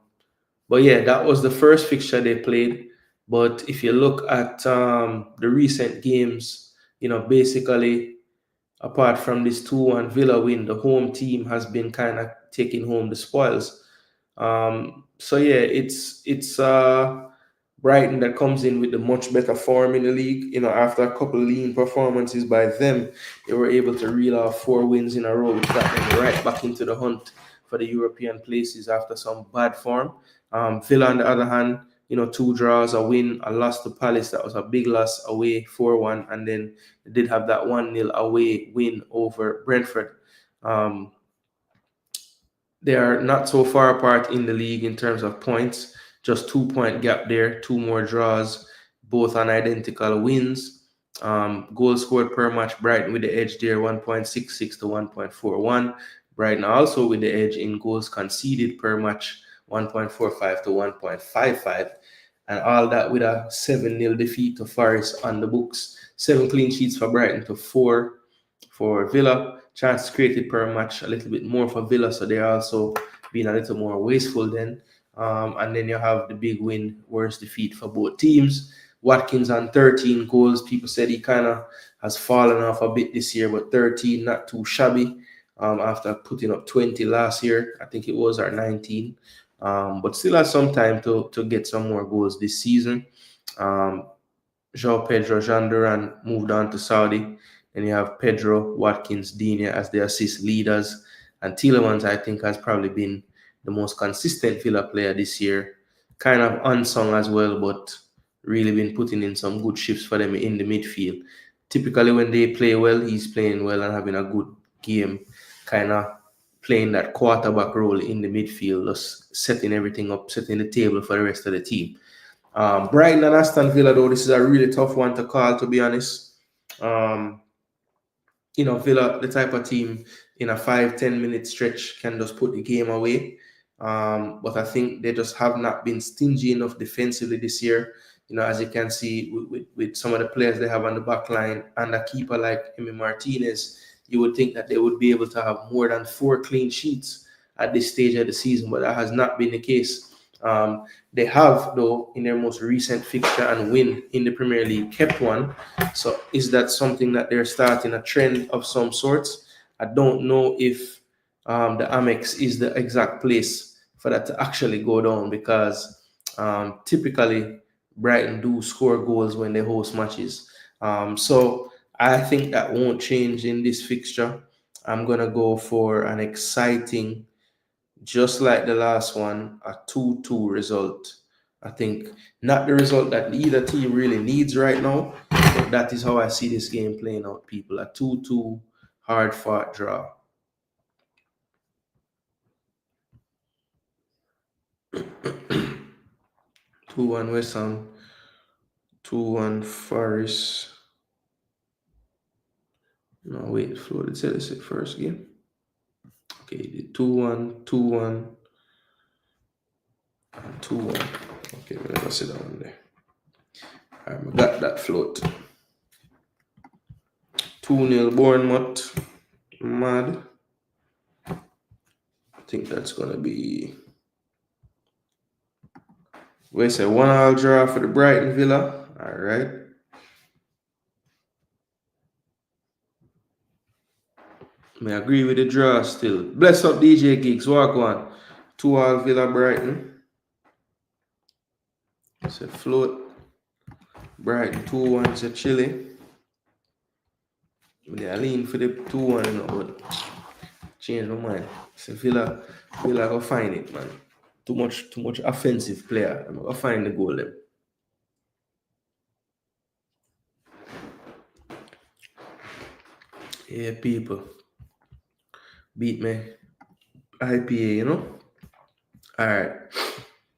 yeah, that was the first fixture they played. But if you look at the recent games, basically, apart from this 2-1 Villa win, the home team has been kind of taking home the spoils. So yeah, it's Brighton that comes in with the much better form in the league. After a couple lean performances by them, they were able to reel off 4 wins in a row, which got them right back into the hunt for the European places after some bad form. Villa, on the other hand, 2 draws, a win, a loss to Palace. That was a big loss away, 4-1, and then they did have that 1-0 away win over Brentford. They are not so far apart in the league in terms of points, just 2-point gap there, 2 more draws, both on identical wins. Goals scored per match, Brighton with the edge there, 1.66 to 1.41. Brighton also with the edge in goals conceded per match, 1.45 to 1.55. And all that with a 7-0 defeat to Forest on the books. 7 clean sheets for Brighton to 4 for Villa. Chances created per match a little bit more for Villa, so they're also being a little more wasteful then. And then you have the big win, worst defeat for both teams. Watkins on 13 goals. People said he kind of has fallen off a bit this year, but 13, not too shabby. After putting up 20 last year, I think it was, or 19. But still has some time to get some more goals this season. João Pedro, Jean Duran moved on to Saudi. And you have Pedro, Watkins, Digne as the assist leaders. And Tielemans, I think, has probably been the most consistent Villa player this year. Kind of unsung as well, but really been putting in some good shifts for them in the midfield. Typically, when they play well, he's playing well and having a good game. Kind of playing that quarterback role in the midfield, just setting everything up, setting the table for the rest of the team. Brighton and Aston Villa, though, this is a really tough one to call, to be honest. Villa, the type of team in a 5-10 minute stretch can just put the game away. But I think they just have not been stingy enough defensively this year. As you can see with some of the players they have on the back line and a keeper like Emi Martinez, you would think that they would be able to have more than 4 clean sheets at this stage of the season, but that has not been the case. They have, though, in their most recent fixture and win in the Premier League, kept one. So is that something that they're starting a trend of some sorts? I don't know if the Amex is the exact place for that to actually go down, because typically Brighton do score goals when they host matches. So I think that won't change in this fixture. I'm going to go for an exciting, just like the last one, a 2-2 result. I think not the result that either team really needs right now, but that is how I see this game playing out, people. A 2-2 hard-fought draw. 2-1 West Ham, 2-1 Forest. No, wait, Flo, did say this first game? Okay, 2-1, 2-1, and 2-1. Okay, let us sit down there. I got that float. 2-0 Bournemouth. Mad. I think that's going to be... We say 1-1 draw for the Brighton Villa. All right. I agree with the draw still. Bless up DJ Gigs. Walk on. 2-all Villa Brighton. It's a float. Brighton 2-1. It's a Chile. I lean for the 2-1, you know, but change my mind. So Villa go find it, man. Too much offensive player. I'm gonna find the goal them. Yeah, people. Beat me. IPA, you know? Alright.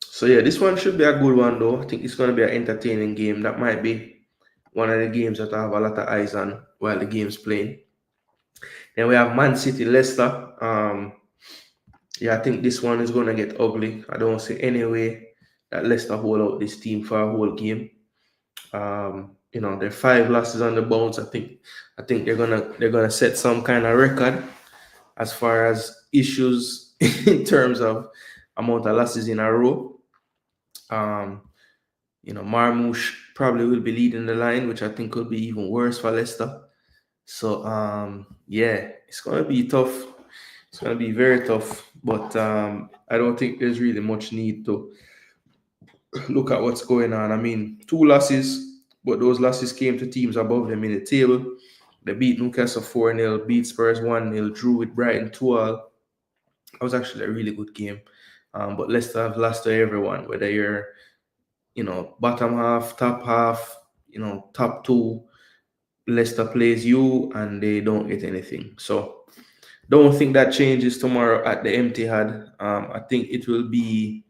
So yeah, this one should be a good one though. I think it's gonna be an entertaining game. That might be one of the games that I have a lot of eyes on while the game's playing. Then we have Man City Leicester. Yeah, I think this one is gonna get ugly. I don't see any way that Leicester hold out this team for a whole game. You know, they're 5 losses on the bounce. I think they're gonna set some kind of record as far as issues in terms of amount of losses in a row. You know, Marmoush probably will be leading the line, which I think could be even worse for Leicester. So yeah, it's gonna be tough. It's gonna be very tough. But I don't think there's really much need to look at what's going on. I mean, 2 losses, but those losses came to teams above them in the table. They beat Newcastle 4-0, beat Spurs 1-0, drew with Brighton 2-all. That was actually a really good game. But Leicester have lost to everyone, whether you're, you know, bottom half, top half, you know, top 2. Leicester plays you and they don't get anything. So don't think that changes tomorrow at the Etihad. I think it will be.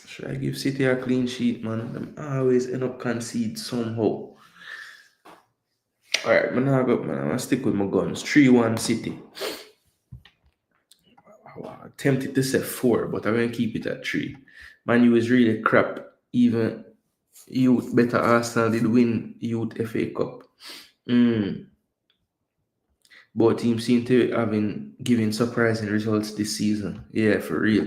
Should I give City a clean sheet, man? Them always end up concede somehow. All right, man, I'm gonna stick with my guns. 3-1 City. I'm tempted to say 4, but I'm gonna keep it at 3. Man, you is really crap. Even youth better Arsenal did win youth FA Cup. Both teams seem to have been giving surprising results this season. Yeah, for real.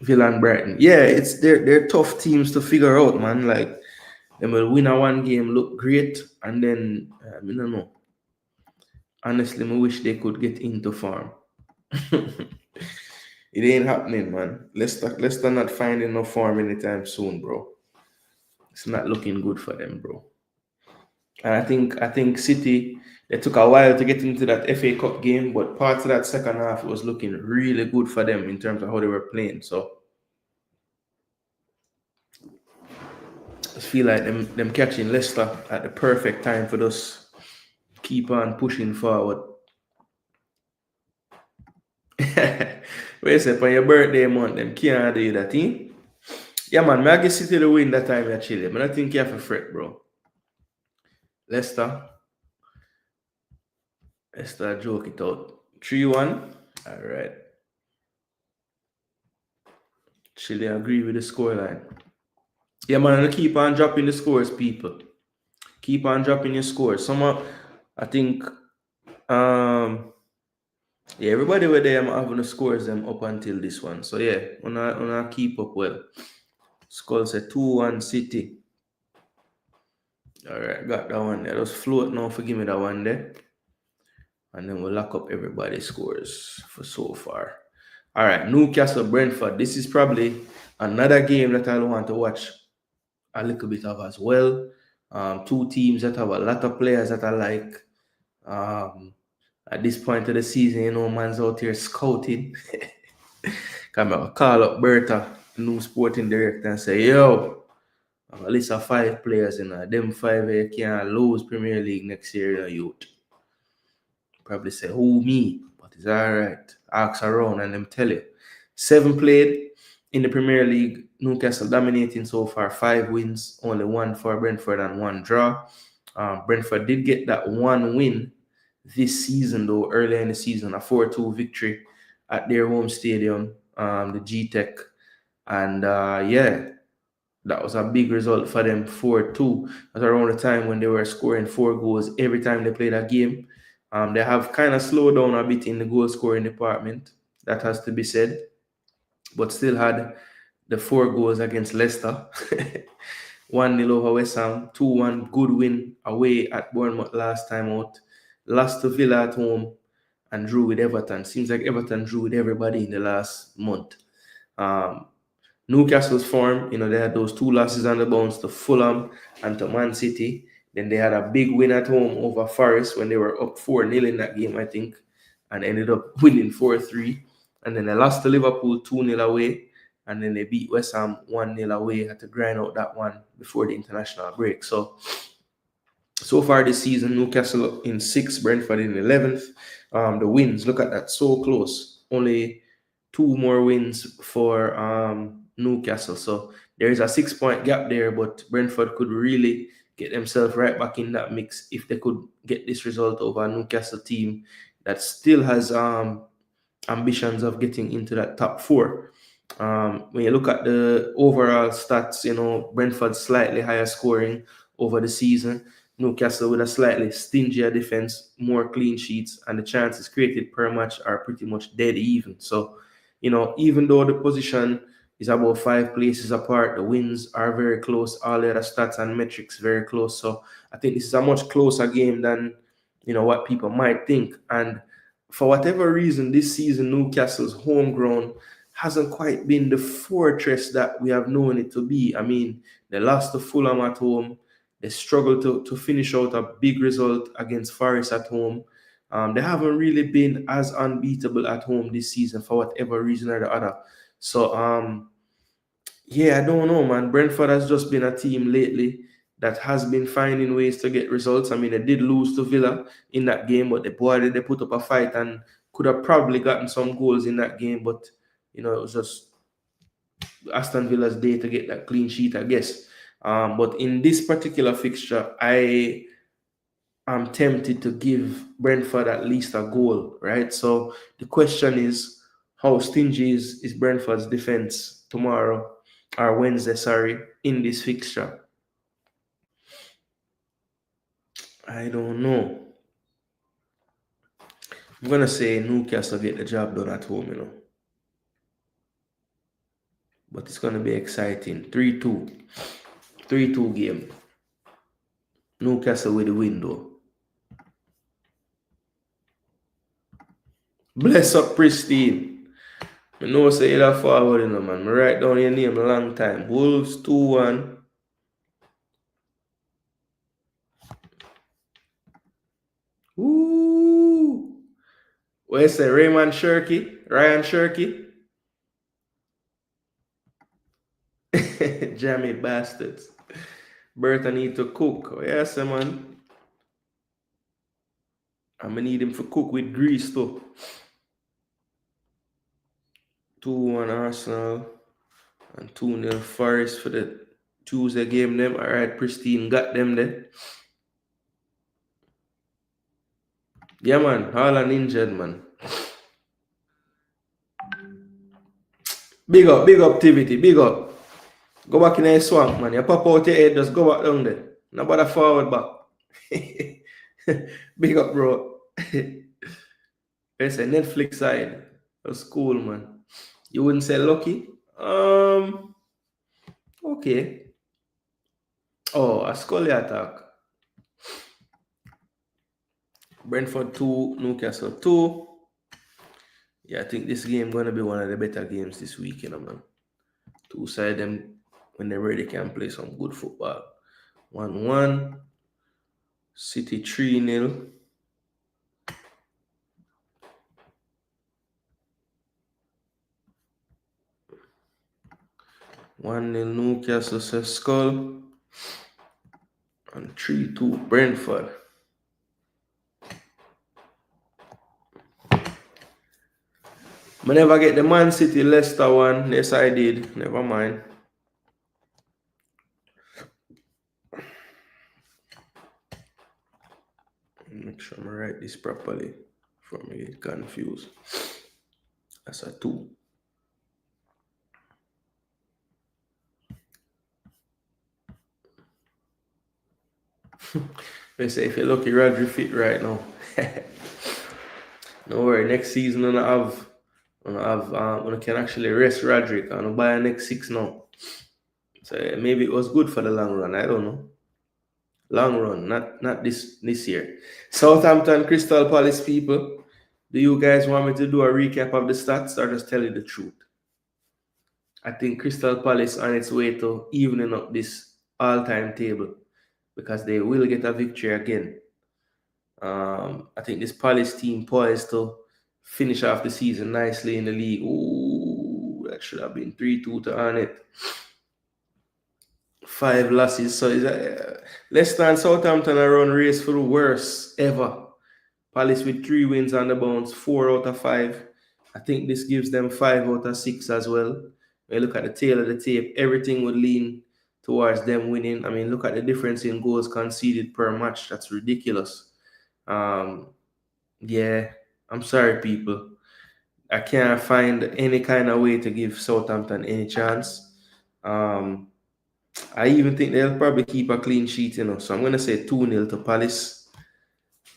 Villa and Brighton. Yeah, they're tough teams to figure out, man. Like they will win a one game, look great, and then I don't know. Honestly, I wish they could get into form. It ain't happening, man. Leicester not finding no form anytime soon, bro. It's not looking good for them, bro. And I think City, it took a while to get into that FA Cup game, but parts of that second half was looking really good for them in terms of how they were playing. So I feel like them catching Leicester at the perfect time for us keep on pushing forward. Wait a second, on your birthday month, them can't do that, eh? Yeah, man, I guess City to win that time actually. But I think you have to fret, bro. Leicester joke it out. 3-1. All right. Chile agree with the scoreline. Yeah, man, I'll keep on dropping the scores, people. Keep on dropping your scores. I think, yeah, everybody were there, I'm having the scores them up until this one. So yeah, wanna keep up well. Skull said 2-1 City. All right, got that one there. Just float now. Forgive me that one there. And then we'll lock up everybody's scores for so far. All right, Newcastle Brentford. This is probably another game that I want to watch a little bit of as well. 2 teams that have a lot of players that I like. At this point of the season, you know, man's out here scouting. Come out, call up Berta, new sporting director, and say, yo, I have a list of 5 players, and them 5 can't lose Premier League next year, youth. Probably say, who, me? But it's all right. Ask around and them tell you. 7 played in the Premier League. Newcastle dominating so far. 5 wins, only 1 for Brentford and 1 draw. Brentford did get that 1 win this season, though, earlier in the season, a 4-2 victory at their home stadium, the G-Tech. And yeah, that was a big result for them, 4-2. That's around the time when they were scoring 4 goals every time they played a game. They have kind of slowed down a bit in the goal scoring department. That has to be said. But still had the 4 goals against Leicester. 1-0 over West Ham, 2-1 good win away at Bournemouth last time out, lost to Villa at home, and drew with Everton. Seems like Everton drew with everybody in the last month. Newcastle's form, they had those 2 losses on the bounce to Fulham and to Man City. Then they had a big win at home over Forest when they were up 4-0 in that game, I think, and ended up winning 4-3. And then they lost to Liverpool 2-0 away. And then they beat West Ham 1-0 away. Had to grind out that one before the international break. So far this season, Newcastle in 6th, Brentford in 11th. The wins, look at that, so close. Only 2 more wins for Newcastle. So there is a 6-point gap there, but Brentford could really get themselves right back in that mix if they could get this result over a Newcastle team that still has ambitions of getting into that top 4. When you look at the overall stats, Brentford slightly higher scoring over the season. Newcastle with a slightly stingier defense, more clean sheets, and the chances created per match are pretty much dead even. So, even though the position is about 5 places apart, the wins are very close. All the other stats and metrics very close. So I think this is a much closer game than what people might think. And for whatever reason, this season Newcastle's homegrown hasn't quite been the fortress that we have known it to be. I mean, they lost to Fulham at home. They struggled to finish out a big result against Forest at home. They haven't really been as unbeatable at home this season for whatever reason or the other. So, yeah, I don't know, man. Brentford has just been a team lately that has been finding ways to get results. I mean, they did lose to Villa in that game, but they put up a fight and could have probably gotten some goals in that game. But, it was just Aston Villa's day to get that clean sheet, I guess. But in this particular fixture, I am tempted to give Brentford at least a goal, right? So the question is, how stingy is Brentford's defense tomorrow or Wednesday, in this fixture? I don't know. I'm gonna say Newcastle get the job done at home, But it's gonna be exciting. 3-2. 3-2 game. Newcastle with the win though. Bless up, Pristine. I know say you're that forward, man. I write down your name a long time. Wolves 2-1. Ooh. Where's the Ryan Shirky? Jammy bastards. Bertha need to cook. Oh, yes, man. I'm gonna need him to cook with grease too. 2-1 Arsenal and 2-0 Forest for the Tuesday game. Them alright, Pristine got them there. Yeah, man. Haaland injured, man. Big up, Tivity, big up. Go back in the swamp, man. You pop out your head, just go back down there. No bother forward back. Big up, bro. It's a Netflix side. That's cool, man. You wouldn't say lucky? Okay. Oh, a Scully attack. Brentford 2, Newcastle 2. Yeah, I think this game going to be one of the better games this week, man. Two side them, when they're ready, can play some good football. 1-1. City 3-0. One nil Newcastle says Skull. And 3-2 Brentford. I never get the Man City Leicester one. Yes, I did. Never mind. Make sure I write this properly before I get confused. That's a 2. They say if you're lucky, Rodri fit right now. No worry, next season I can actually rest Rodrick and buy a next 6 now. So maybe it was good for the long run. I don't know. Long run, not this year. Southampton, Crystal Palace people. Do you guys want me to do a recap of the stats or just tell you the truth? I think Crystal Palace on its way to evening up this all-time table because they will get a victory again. I think this Palace team poised to finish off the season nicely in the league. Ooh, that should have been 3-2 to earn it. 5 losses. So Leicester and Southampton are on race for the worst ever. Palace with 3 wins on the bounce, 4 out of 5. I think this gives them 5 out of 6 as well. When you look at the tail of the tape, everything would lean towards them winning. I mean, look at the difference in goals conceded per match. That's ridiculous. Yeah, I'm sorry, people. I can't find any kind of way to give Southampton any chance. I even think they'll probably keep a clean sheet, So I'm going to say 2-0 to Palace.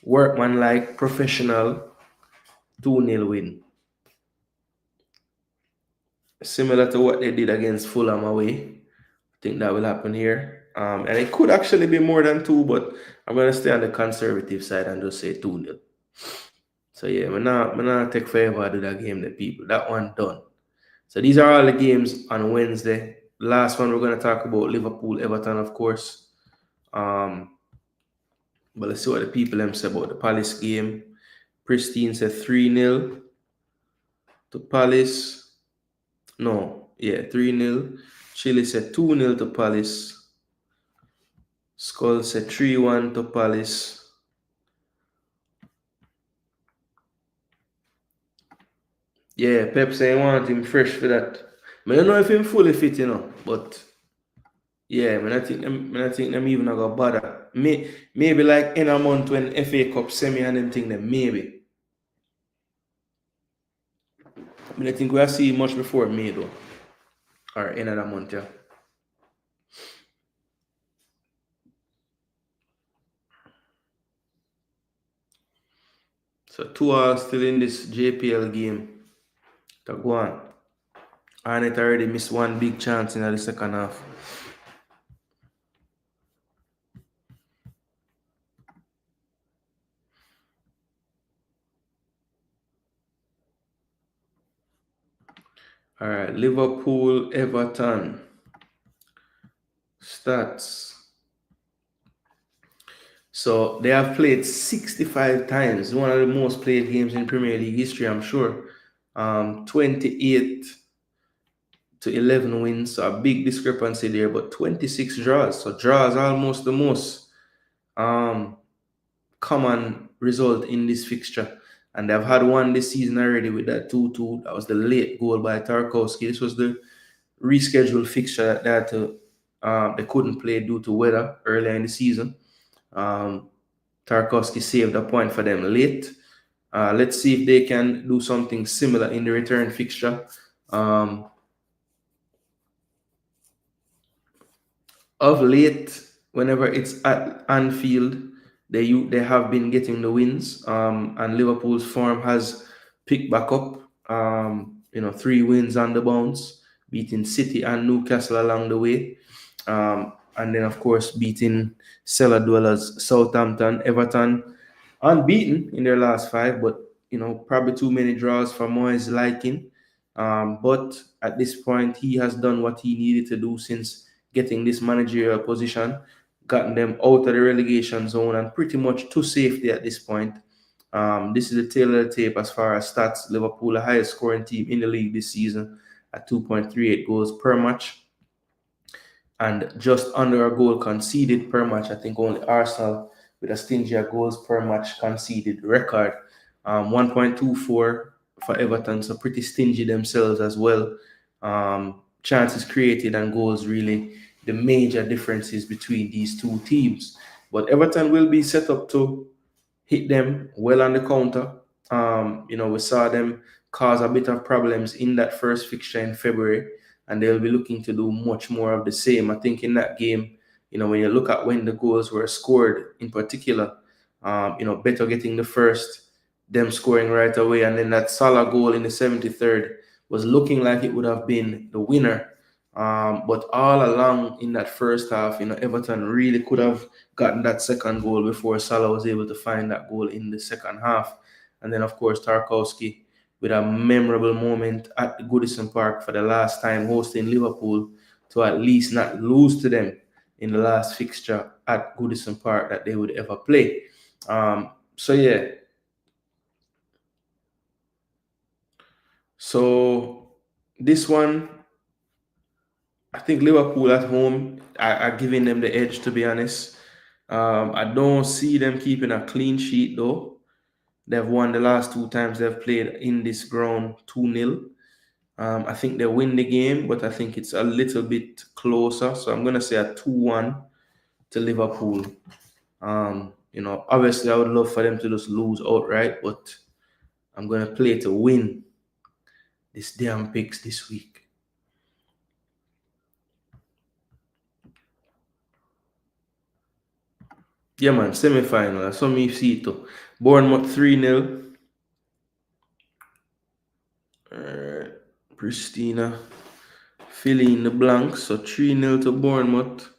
Workmanlike, professional, 2-0 win. Similar to what they did against Fulham away. I think that will happen here. And it could actually be more than 2, but I'm going to stay on the conservative side and just say 2-0. So yeah, I'm not take forever to do that game, the people. That one done. So these are all the games on Wednesday. The last one we're going to talk about Liverpool, Everton, of course. But let's see what the people them say about the Palace game. Pristine said 3-0 to Palace. No, yeah, 3-0. Chile said 2-0 to Palace. Skull said 3-1 to Palace. Yeah, Pep say he want him fresh for that. I don't know if him fully fit, but yeah, I think them even not gonna bother. Maybe like in a month when FA Cup semi and them thing them, maybe. I think we'll see much before May though. Or end of the month, yeah. So 2 still in this JPL game. To go on. And it already missed one big chance in the second half. All right, Liverpool, Everton. Stats. So they have played 65 times, one of the most played games in Premier League history, I'm sure. 28 to 11 wins, so a big discrepancy there, but 26 draws. So draws almost the most common result in this fixture. And they've had one this season already with that 2-2. That was the late goal by Tarkowski. This was the rescheduled fixture that they couldn't play due to weather earlier in the season. Tarkowski saved a point for them late. Let's see if they can do something similar in the return fixture. Of late, whenever it's at Anfield, they have been getting the wins. And Liverpool's form has picked back up. 3 wins on the bounce, beating City and Newcastle along the way. And then, of course, beating cellar dwellers Southampton, Everton, unbeaten in their last 5, but probably too many draws for Moyes' liking. But at this point, he has done what he needed to do since getting this managerial position, gotten them out of the relegation zone and pretty much to safety at this point. This is the tail of the tape as far as stats. Liverpool, the highest scoring team in the league this season at 2.38 goals per match. And just under a goal conceded per match. I think only Arsenal with a stingier goals per match conceded record. 1.24 for Everton, so pretty stingy themselves as well. Chances created and goals really the major differences between these two teams. But Everton will be set up to hit them well on the counter. We saw them cause a bit of problems in that first fixture in February, and they'll be looking to do much more of the same. I think in that game, when you look at when the goals were scored in particular, Beto getting the first, them scoring right away, and then that Salah goal in the 73rd was looking like it would have been the winner. But all along in that first half, Everton really could have gotten that second goal before Salah was able to find that goal in the second half. And then, of course, Tarkowski with a memorable moment at Goodison Park for the last time hosting Liverpool to at least not lose to them in the last fixture at Goodison Park that they would ever play. So, yeah. So, this one, I think Liverpool at home are giving them the edge, to be honest. I don't see them keeping a clean sheet, though. They've won the last 2 times they've played in this ground 2-0. I think they win the game, but I think it's a little bit closer. So I'm going to say a 2-1 to Liverpool. Obviously, I would love for them to just lose outright, but I'm going to play to win this damn picks this week. Yeah, man, semi-final. That's what me see it too. Bournemouth 3-0. Pristina filling in the blanks. So 3-0 to Bournemouth.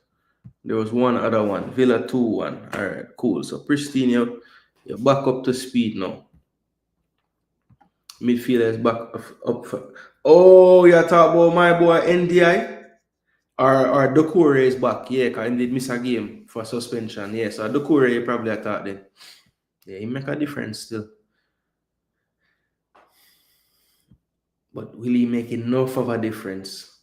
There was one other one. Villa 2-1. All right, cool. So Pristina, you're back up to speed now. Midfielder is back up. Oh, you're talking about my boy NDI? Or Doucouré is back. Yeah, because he did miss a game for suspension. Yeah, so Doucouré you probably thought then. Yeah, he make a difference still. But will he make enough of a difference?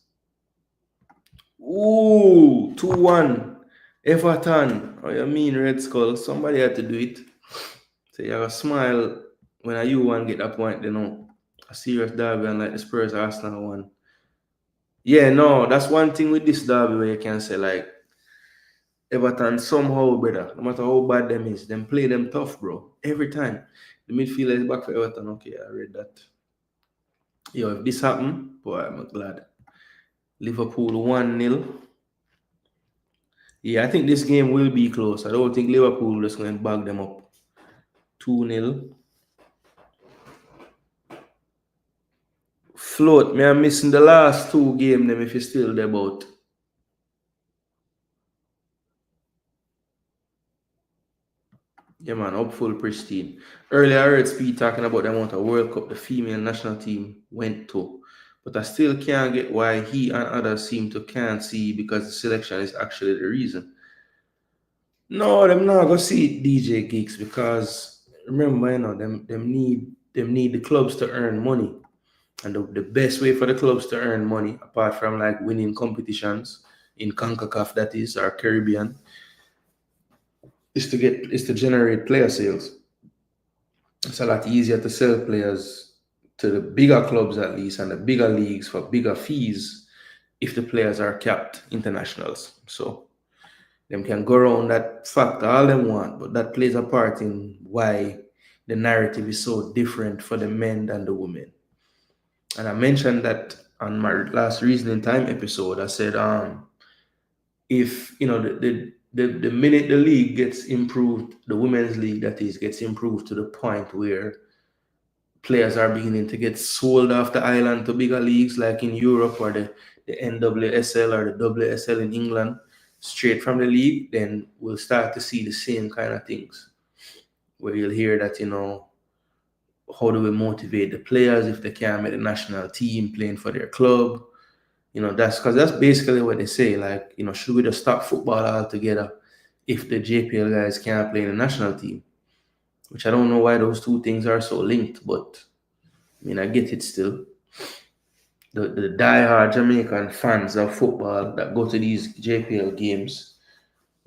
Ooh, 2-1. Everton. Oh, you mean Red Skull? Somebody had to do it. So you have a smile when you one get a point, a serious derby and like the Spurs Arsenal one. Yeah, no, that's one thing with this derby where you can say like Everton somehow, brother, no matter how bad them is, them play them tough, bro. Every time. The midfielder is back for Everton. Okay, I read that. Yo, if this happen, boy, I'm glad. Liverpool 1-0. Yeah, I think this game will be close. I don't think Liverpool is going to bag them up. 2-0. Float, me I'm missing the last 2 games them if you're still there about. Yeah, man, hopeful pristine. Earlier, I heard Speed talking about the amount of World Cup the female national team went to. But I still can't get why he and others seem to can't see because the selection is actually the reason. No, them not go see DJ gigs because remember, them need the clubs to earn money. And the best way for the clubs to earn money, apart from like winning competitions in CONCACAF that is, or Caribbean, is to generate player sales. It's a lot easier to sell players to the bigger clubs at least and the bigger leagues for bigger fees if the players are capped internationals. So them can go around that fact all them want, but that plays a part in why the narrative is so different for the men than the women. And I mentioned that on my last Reasoning Time episode. I said, if the minute the league gets improved, the women's league that is gets improved to the point where players are beginning to get sold off the island to bigger leagues like in Europe or the NWSL or the WSL in England, straight from the league, then we'll start to see the same kind of things where you'll hear that, how do we motivate the players if they can't make the national team playing for their club? That's because that's basically what they say. Like, should we just stop football altogether if the JPL guys can't play in the national team? Which I don't know why those two things are so linked, but I mean, I get it still. The diehard Jamaican fans of football that go to these JPL games,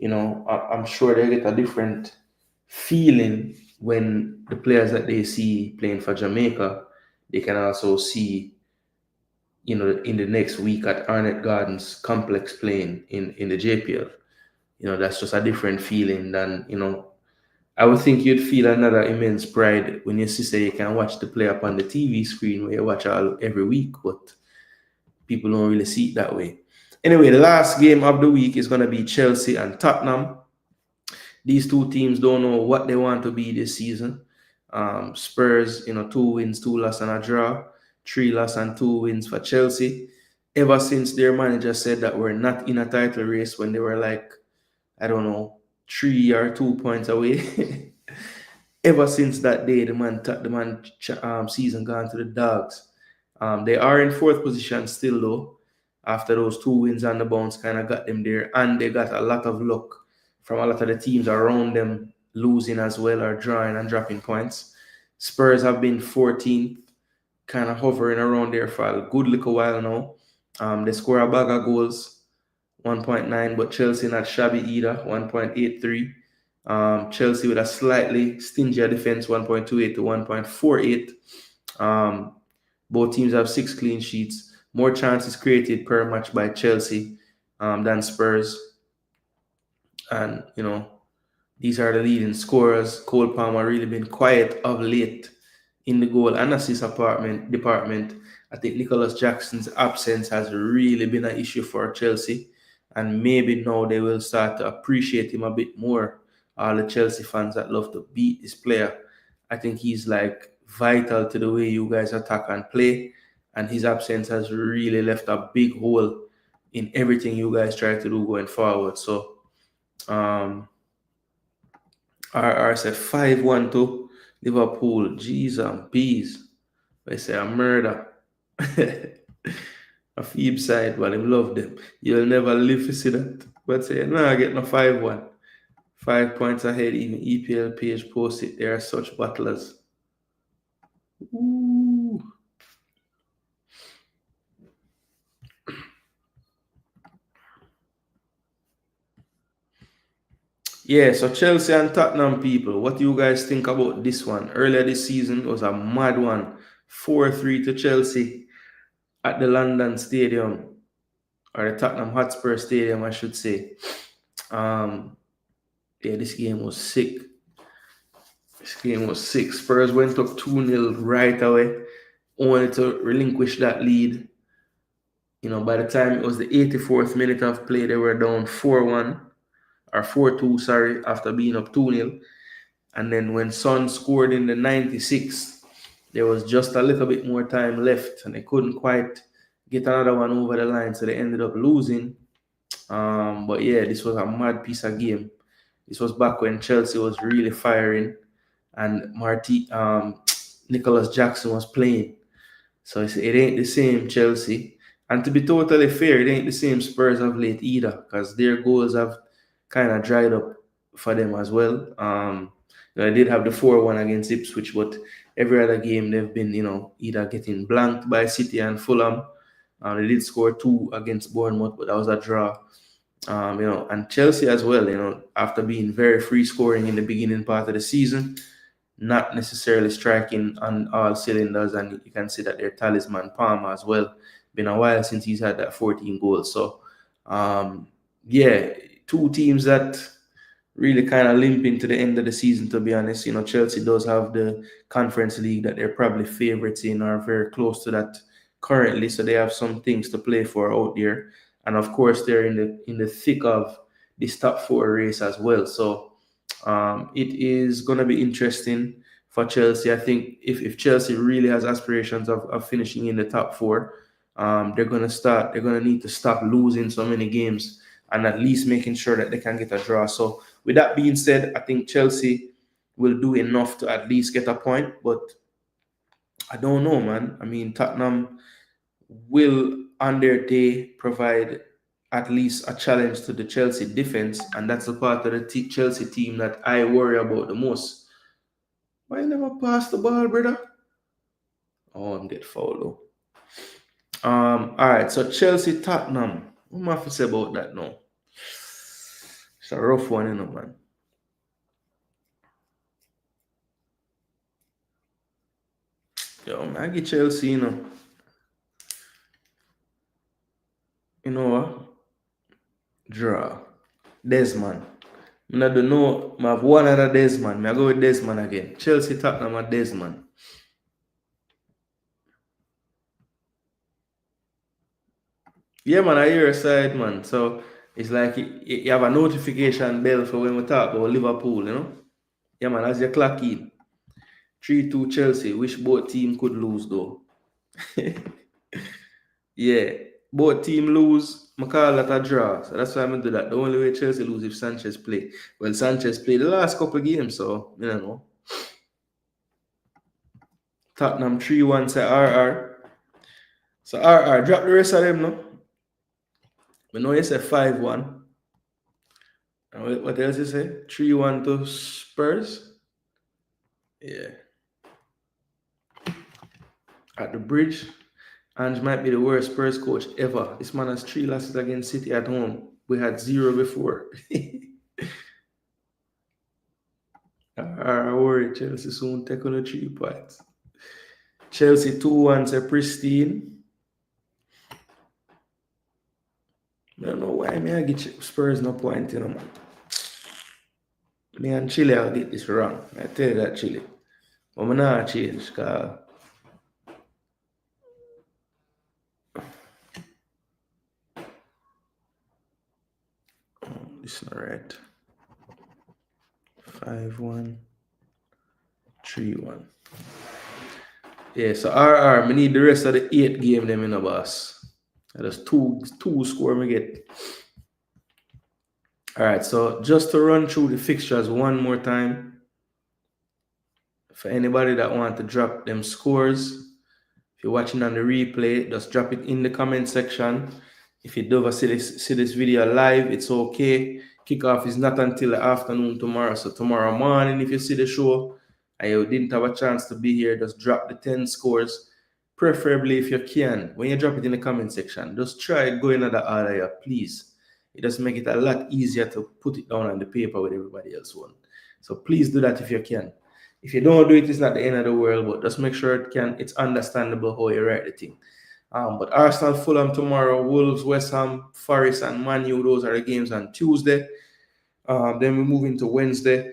I'm sure they get a different feeling when the players that they see playing for Jamaica, they can also see, in the next week at Arnett Gardens complex playing in the JPL. That's just a different feeling than, I would think you'd feel another immense pride when your sister you can watch the play up on the TV screen where you watch every week, but people don't really see it that way. Anyway, the last game of the week is going to be Chelsea and Tottenham. These two teams don't know what they want to be this season. Spurs, 2 wins, 2 losses and a draw. 3 losses and 2 wins for Chelsea. ever since their manager said that we're not in a title race when they were like, I don't know, 3 or 2 points away. Ever since that day, the season gone to the dogs. They are in fourth position still though. After those 2 wins on the bounce, kind of got them there, and they got a lot of luck from a lot of the teams around them losing as well or drawing and dropping points. Spurs have been 14th, kind of hovering around there for a good little while now. They score a bag of goals, 1.9, but Chelsea not shabby either, 1.83. Chelsea with a slightly stingier defense, 1.28 to 1.48. Both teams have 6 clean sheets, more chances created per match by Chelsea than Spurs. And, these are the leading scorers. Cole Palmer really been quiet of late in the goal and assist department. I think Nicholas Jackson's absence has really been an issue for Chelsea. And maybe now they will start to appreciate him a bit more. All the Chelsea fans that love to beat this player. I think he's like vital to the way you guys attack and play. And his absence has really left a big hole in everything you guys try to do going forward. So, RR said 5-1 to Liverpool. G's and P's. I say a murder. A Phoebe side, but I love them. You'll never live to see that. But say, no, I get no 5-1. 5 points ahead, even EPL page posted. There are such battlers. Ooh. Yeah, so Chelsea and Tottenham people, what do you guys think about this one? Earlier this season was a mad one. 4-3 to Chelsea at the London Stadium, or the Tottenham Hotspur Stadium, I should say. Yeah, this game was sick. Spurs went up 2-0 right away, only to relinquish that lead. By the time it was the 84th minute of play, they were down 4-1, or 4-2, sorry, after being up 2-0. And then when Son scored in the 96th, there was just a little bit more time left, and they couldn't quite get another one over the line, so they ended up losing. But yeah, this was a mad piece of game. This was back when Chelsea was really firing, and Nicholas Jackson was playing. So it ain't the same Chelsea. And to be totally fair, it ain't the same Spurs of late either, because their goals have kind of dried up for them as well. They did have the 4-1 against Ipswich, but every other game they've been, either getting blanked by City and Fulham. They did score 2 against Bournemouth, but that was a draw. And Chelsea as well, after being very free scoring in the beginning part of the season, not necessarily striking on all cylinders, and you can see that their talisman Palmer as well. Been a while since he's had that 14 goals. So, yeah, 2 teams that really kind of limp into the end of the season, to be honest. Chelsea does have the Conference League that they're probably favorites in, or very close to that currently, so they have some things to play for out there. And of course, they're in the thick of this top 4 race as well. So it is going to be interesting for Chelsea. I think if Chelsea really has aspirations of finishing in the top 4, they're going to need to stop losing so many games and at least making sure that they can get a draw. So with that being said, I think Chelsea will do enough to at least get a point, but I don't know, man. I mean, Tottenham will, on their day, provide at least a challenge to the Chelsea defense, and that's the part of the Chelsea team that I worry about the most. Why never pass the ball, brother? Oh, I'm get fouled though. All right, so Chelsea Tottenham. What am I have to say about that now? It's a rough one, man. Yo, I get Chelsea, You know what? Draw. Desmond. I don't know. I have one other Desmond. I go with Desmond again. Chelsea Tottenham at Desmond. Yeah, man, I hear your side, man. So it's like you have a notification bell for when we talk about Liverpool. Yeah, man, as you clock in. 3-2 Chelsea. Wish both team could lose, though. Yeah. both team lose, I call that a draw. So that's why I'm going to do that. The only way Chelsea lose if Sanchez play. Well, Sanchez played the last couple of games, so you know. Tottenham 3-1 say RR. So RR, drop the rest of them now. We know you say 5-1. And what else you say? 3-1 to Spurs. Yeah. At the bridge. Ange might be the worst Spurs coach ever. This man has 3 losses against City at home. We had 0 before. I worry Chelsea soon take on the 3 points. Chelsea 2-1 say pristine. I don't know why I get Spurs no point, you know, man. Me and Chile will get this wrong. I tell you that, Chile. But I'm not change because this is not right. 5-1, 3-1. Yeah, so RR, I need the rest of the 8 game them in the boss. That's two score me get. Alright, so just to run through the fixtures one more time. For anybody that want to drop them scores, if you're watching on the replay, just drop it in the comment section. If you don't see this video live, it's okay. Kickoff is not until the afternoon tomorrow. So tomorrow morning, if you see the show and you didn't have a chance to be here, just drop the 10 scores. Preferably if you can. When you drop it in the comment section, just try going in the order, please. It does make it a lot easier to put it down on the paper with everybody else one. So please do that if you can. If you don't do it, it's not the end of the world, but just make sure it's understandable how you write the thing. But Arsenal, Fulham tomorrow, Wolves, West Ham, Forest, and Man U, those are the games on Tuesday. Then we move into Wednesday.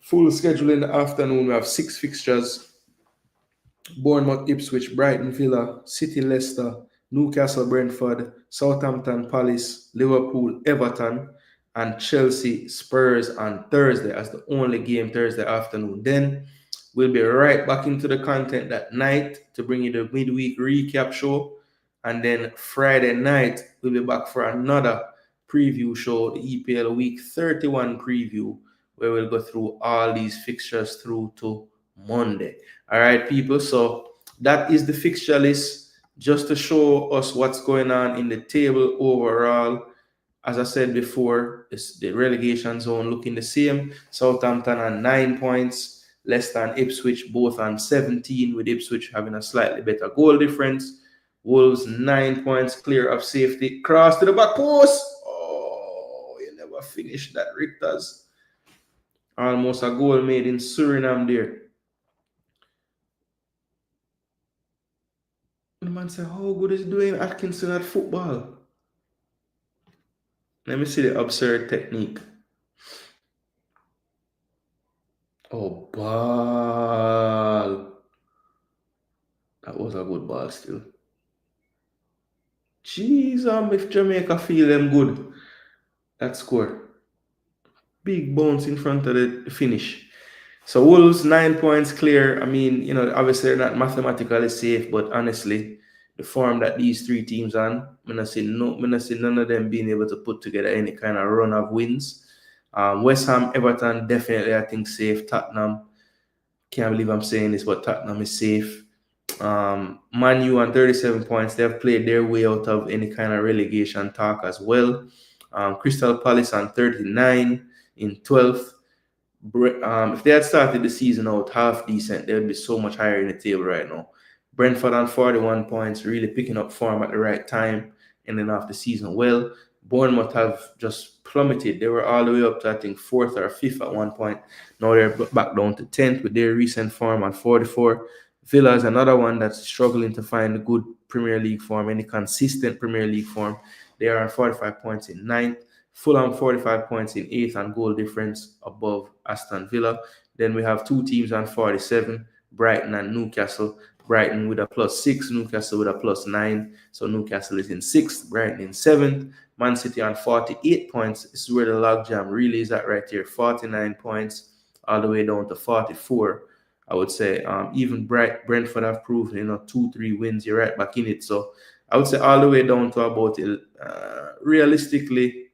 Full schedule in the afternoon. We have 6 fixtures. Bournemouth, Ipswich, Brighton, Villa, City, Leicester, Newcastle, Brentford, Southampton, Palace, Liverpool, Everton, and Chelsea, Spurs on Thursday as the only game Thursday afternoon. Then we'll be right back into the content that night to bring you the midweek recap show. And then Friday night, we'll be back for another preview show, the EPL Week 31 preview, where we'll go through all these fixtures through to Monday. All right, people. So that is the fixture list just to show us what's going on in the table overall. As I said before, the relegation zone looking the same. Southampton on 9 points. Leicester and Ipswich both on 17, with Ipswich having a slightly better goal difference. Wolves 9 points clear of safety. Cross to the back post. Oh, you never finished that, Richters. Almost a goal made in Suriname there. The man said, how good is Dwayne Atkinson at football? Let me see the absurd technique. Oh, ball. That was a good ball still. Jeez, if Jamaica feel them good, that score. Big bounce in front of the finish. So Wolves 9 points clear. I mean, you know, obviously they're not mathematically safe, but honestly, the form that these 3 teams on, I'm not see none of them being able to put together any kind of run of wins. West Ham, Everton, definitely I think safe. Tottenham, can't believe I'm saying this, but Tottenham is safe. Man U on 37 points. They have played their way out of any kind of relegation talk as well. Crystal Palace on 39 in 12th. If they had started the season out half decent, they would be so much higher in the table right now. Brentford on 41 points, really picking up form at the right time, ending off the season well. Bournemouth have just plummeted. They were all the way up to, I think, 4th or 5th at one point. Now they're back down to 10th with their recent form on 44. Villa is another one that's struggling to find good Premier League form, any consistent Premier League form. They are on 45 points in 9th. Fulham 45 points in 8th and goal difference above Aston Villa. Then we have 2 teams on 47, Brighton and Newcastle. Brighton with a +6, Newcastle with a +9. So Newcastle is in 6th, Brighton in 7th. Man City on 48 points. This is where the logjam really is at right here. 49 points all the way down to 44. I would say even Brentford have proved, 2-3 wins. You're right back in it. So I would say all the way down to about realistically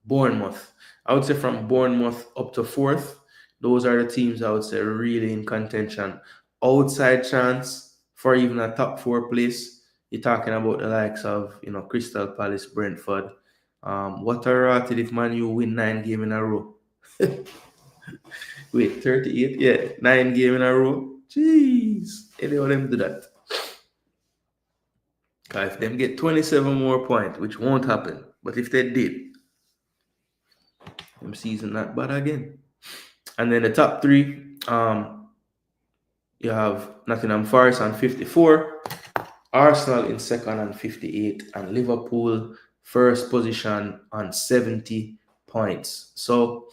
Bournemouth. I would say from Bournemouth up to fourth, those are the teams I would say really in contention. Outside chance for even a top four place, you're talking about the likes of Crystal Palace, Brentford. What are rated if Man U win 9 games in a row? Wait, 38? Yeah, 9 games in a row. Jeez, any of them do that? If them get 27 more points, which won't happen, but if they did, them season not bad again. And then the top three, you have Nottingham Forest on 54, Arsenal in second on 58, and Liverpool first position on 70 points. So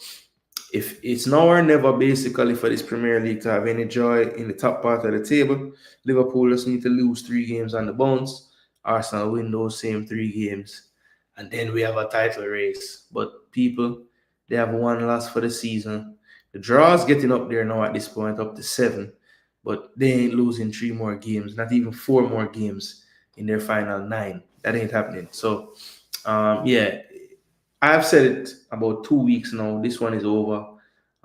if it's now or never basically for this Premier League to have any joy in the top part of the table, Liverpool just need to lose 3 games on the bounce. Arsenal win those same 3 games, and then we have a title race. But people, they have 1 loss for the season. The draw is getting up there now at this point, up to 7, but they ain't losing 3 more games, not even 4 more games in their final 9. That ain't happening. So, yeah, I've said it about 2 weeks now. This one is over.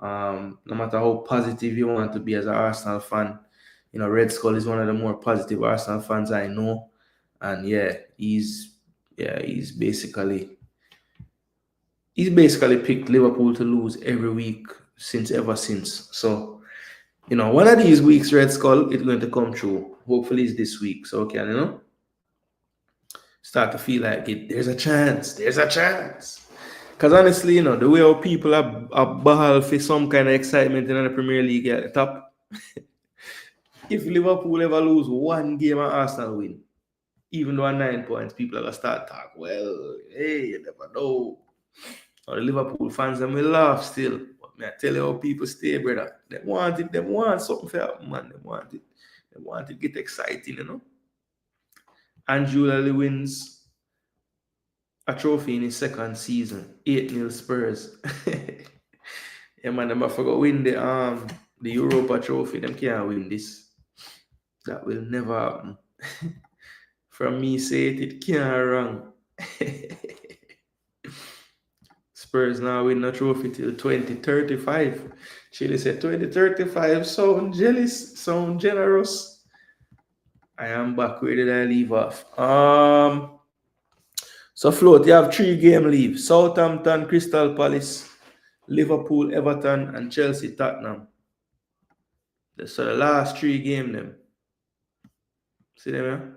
No matter how positive you want to be as an Arsenal fan, Red Skull is one of the more positive Arsenal fans I know. And he's basically picked Liverpool to lose every week ever since. So, one of these weeks, Red Skull, it's going to come true. Hopefully it's this week. So can start to feel like there's a chance. Because honestly, the way how people are ball for some kind of excitement in the Premier League at the top, if Liverpool ever lose 1 game and Arsenal win, even though 9 points, people are going to start talk. Well, hey, you never know. Or the Liverpool fans, them will laugh still. But I tell you how people stay, brother. They want it. They want something for happen, man. They want it. They want it. Get exciting, Andrew Lally wins a trophy in his second season. 8-0 Spurs. Yeah, man, them forgot win the Europa trophy. Them can't win this. That will never happen. From me say it can't wrong. Spurs now win a trophy till 2035. Chile said 2035. Sound jealous, sound generous. I am back. Where did I leave off? So Float, you have 3 game leave. Southampton, Crystal Palace, Liverpool, Everton, and Chelsea, Tottenham. So the last 3 games them. See them here?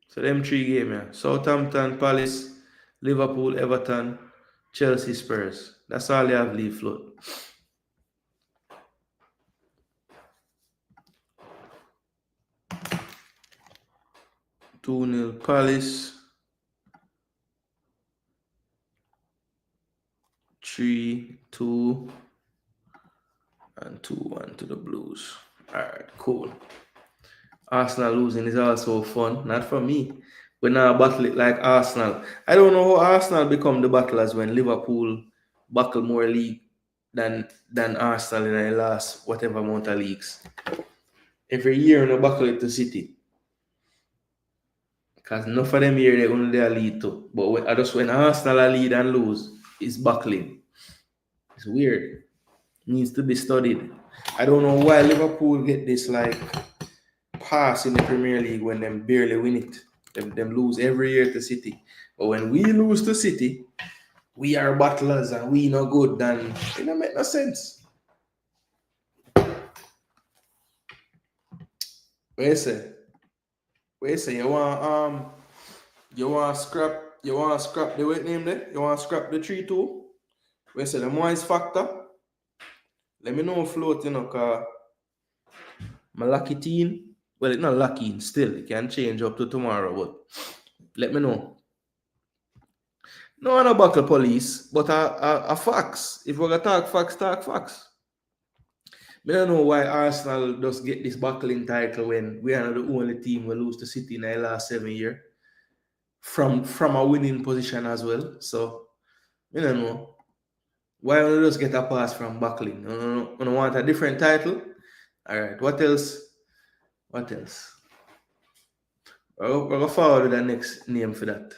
So them 3 games here. Southampton, Palace, Liverpool, Everton, Chelsea, Spurs. That's all you have leave, Float. Two 0 Palace. 3-2 and 2-1 to the Blues. All right, cool. Arsenal losing is also fun. Not for me. We're not battle it like Arsenal. I don't know how Arsenal become the battlers when Liverpool buckle more league than Arsenal in the last whatever amount of leagues. Every year in a buckle it to City. Because enough of them here they only they lead to. But when Arsenal lead and lose, it's buckling. It's weird. Needs to be studied. I don't know why Liverpool get this pass in the Premier League when them barely win it. Them lose every year to City. But when we lose to City, we are battlers and we no good. Then it don't make no sense. What you say? You want scrap the weight name there? You want scrap the 3-2? What you say? The Moise factor? Let me know, Float, because my lucky team, well, it's not lucky still. It can change up to tomorrow, but let me know. No, I'm not buckle police, but a facts. If we're going to talk facts, talk facts. I don't know why Arsenal just get this buckling title when we are not the only team we lose to City in the last 7 years. From a winning position as well. So, I don't know. Why don't we just get a pass from buckling? I don't want a different title. All right. What else? What else? We're going to forward with the next name for that.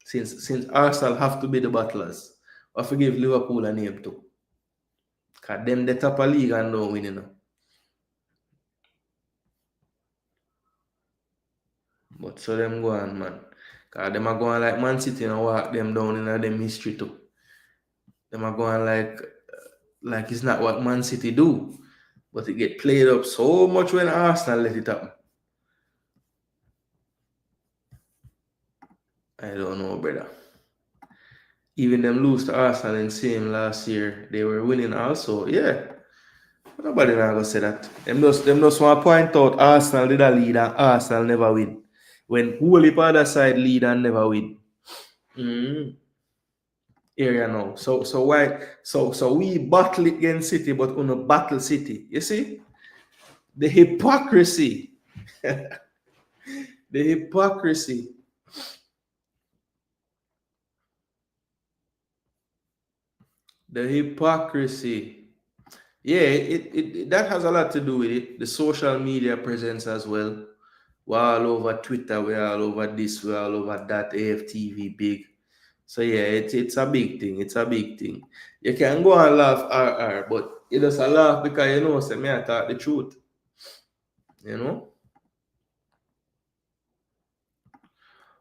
Since Arsenal have to be the battlers, I forgive Liverpool a name too. Because them the top of league and don't win, you know. But so them go on, man. Because them are going like Man City and walk them down in them history too. Them are going like it's not what Man City do. But it get played up so much when Arsenal let it happen. I don't know, brother. Even them lose to Arsenal in same last year, they were winning also. Yeah. Nobody not gonna say that. Them just want to point out Arsenal did a lead and Arsenal never win. When whole heap other side lead and never win. Mm. Area now. So why so we battle against City but on battle City. You see? The hypocrisy. The hypocrisy. The hypocrisy. Yeah, it that has a lot to do with it. The social media presence as well. We're all over Twitter, we're all over this, we're all over that, AFTV big. So yeah, it's a big thing. It's a big thing. You can go and laugh but you just a laugh because you know say me I talk the truth. You know?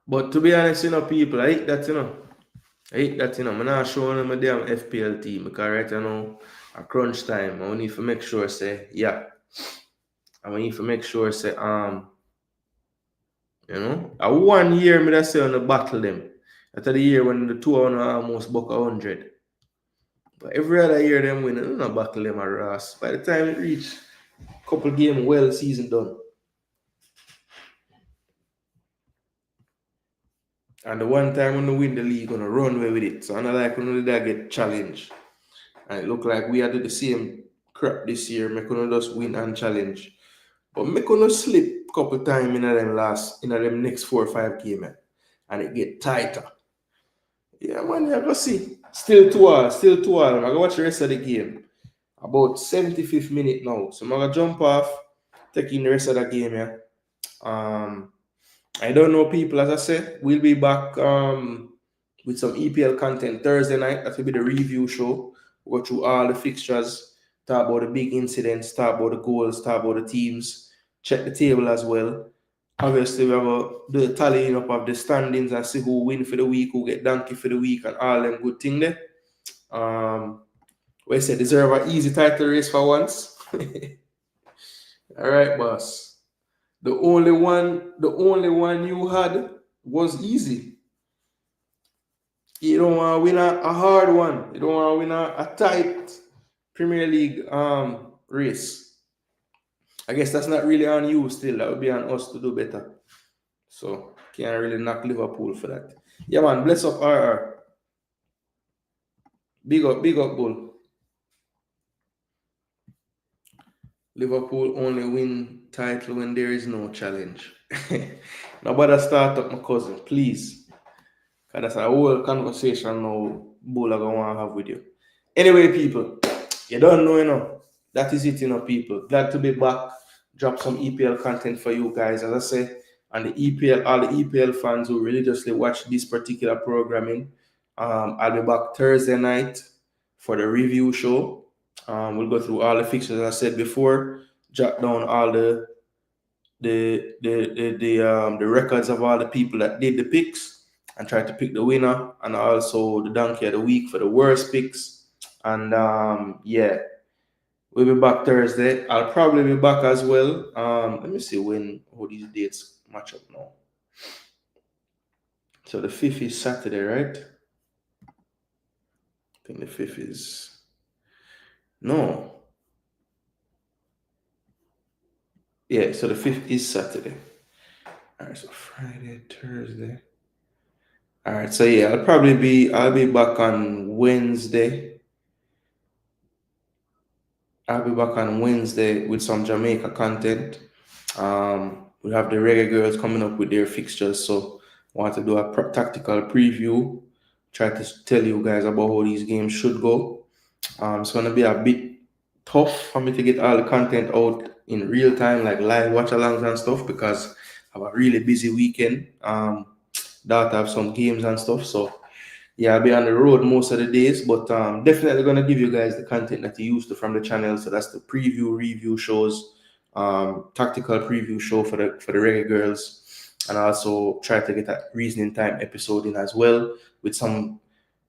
But to be honest, people, I hate that, I hate that, I'm not showing them a damn FPL team because right now, at crunch time, I need to make sure say, yeah. I need to make sure say, a 1 year me that say on the battle them. After the year when the two on almost buck 100. But every other year them win, I don't know battle them a Ross. By the time it reach couple game well season done. And the one time when they win the league, gonna run away with it. So I not like when they get challenged. And it look like we had to do the same crap this year. Me couldn't just win and challenge. But me couldn't slip couple time in them next 4 or 5 game, man. And it get tighter. Yeah, man, you go see. Still 2 hours, still 2 hours. I go watch the rest of the game. About 75th minute now. So I'm gonna jump off, taking the rest of the game, yeah. I don't know people, as I said, we'll be back with some EPL content Thursday night. That will be the review show. We'll go through all the fixtures, talk about the big incidents, talk about the goals, talk about the teams, check the table as well. Obviously, we have do the tallying up of the standings and see who win for the week, who get donkey for the week, and all them good thing there. We say deserve an easy title race for once. All right, boss. The only one you had was easy. You don't want to win a hard one. You don't want to win a tight Premier League race. I guess that's not really on you still. That would be on us to do better. So can't really knock Liverpool for that. Yeah, man. Bless up RR. Big up, Bull. Liverpool only win title when there is no challenge. Nobody start up my cousin, please. Because that's a whole conversation now Bull are going to have with you. Anyway, people, you don't know, That is it, people. Glad to be back. Drop some EPL content for you guys, as I say. And the EPL, all the EPL fans who religiously watch this particular programming, I'll be back Thursday night for the review show. We'll go through all the fixtures, as I said before, jot down all the records of all the people that did the picks and try to pick the winner, and also the donkey of the week for the worst picks. And yeah, we'll be back Thursday. I'll probably be back as well. Let me see how these dates match up now. So the 5th is Saturday, right? I think the 5th is no. Yeah, so the 5th is Saturday. All right, so Friday, Thursday. All right, so yeah, I'll be back on Wednesday. I'll be back on Wednesday with some Jamaica content. We have the Reggae Girls coming up with their fixtures, so I want to do a tactical preview. Try to tell you guys about how these games should go. It's gonna be a bit tough for me to get all the content out in real time, like live watch alongs and stuff, because I have a really busy weekend. That I have some games and stuff. So yeah, I'll be on the road most of the days, but definitely gonna give you guys the content that you used to from the channel. So that's the preview review shows, tactical preview show for the reggae girls, and also try to get a reasoning time episode in as well with some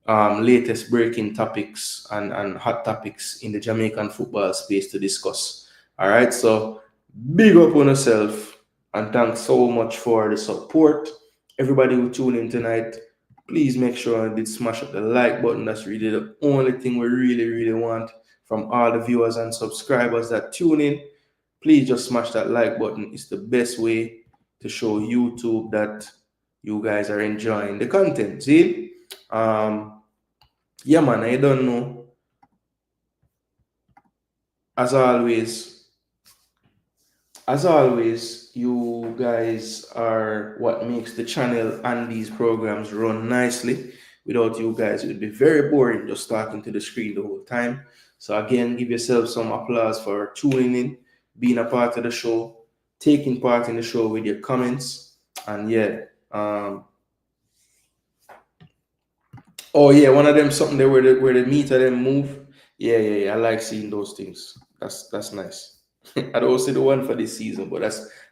latest breaking topics and hot topics in the Jamaican football space to discuss. All right, so big up on yourself and thanks so much for the support. Everybody who tune in tonight, please make sure and did smash up the like button. That's really the only thing we really want from all the viewers and subscribers that tune in. Please just smash that like button. It's the best way to show YouTube that you guys are enjoying the content. See? Yeah, man, I don't know. As always, you guys are what makes the channel and these programs run nicely. Without you guys, it would be very boring just talking to the screen the whole time. So again, give yourself some applause for tuning in, being a part of the show, taking part in the show with your comments, and yeah. Oh yeah, one of them something there where the meat of them move. Yeah. I like seeing those things. That's nice. I don't see the one for this season, but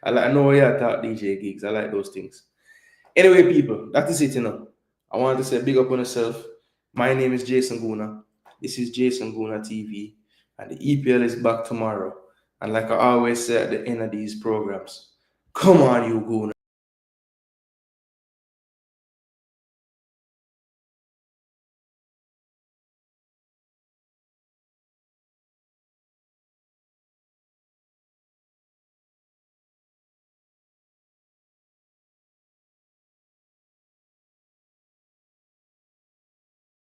I know I thought DJ gigs. I like those things. Anyway, people, that is it, I wanted to say big up on yourself. My name is Jason Gooner. This is Jason Gooner TV, and the EPL is back tomorrow. And like I always say at the end of these programs, come on, you Gooner.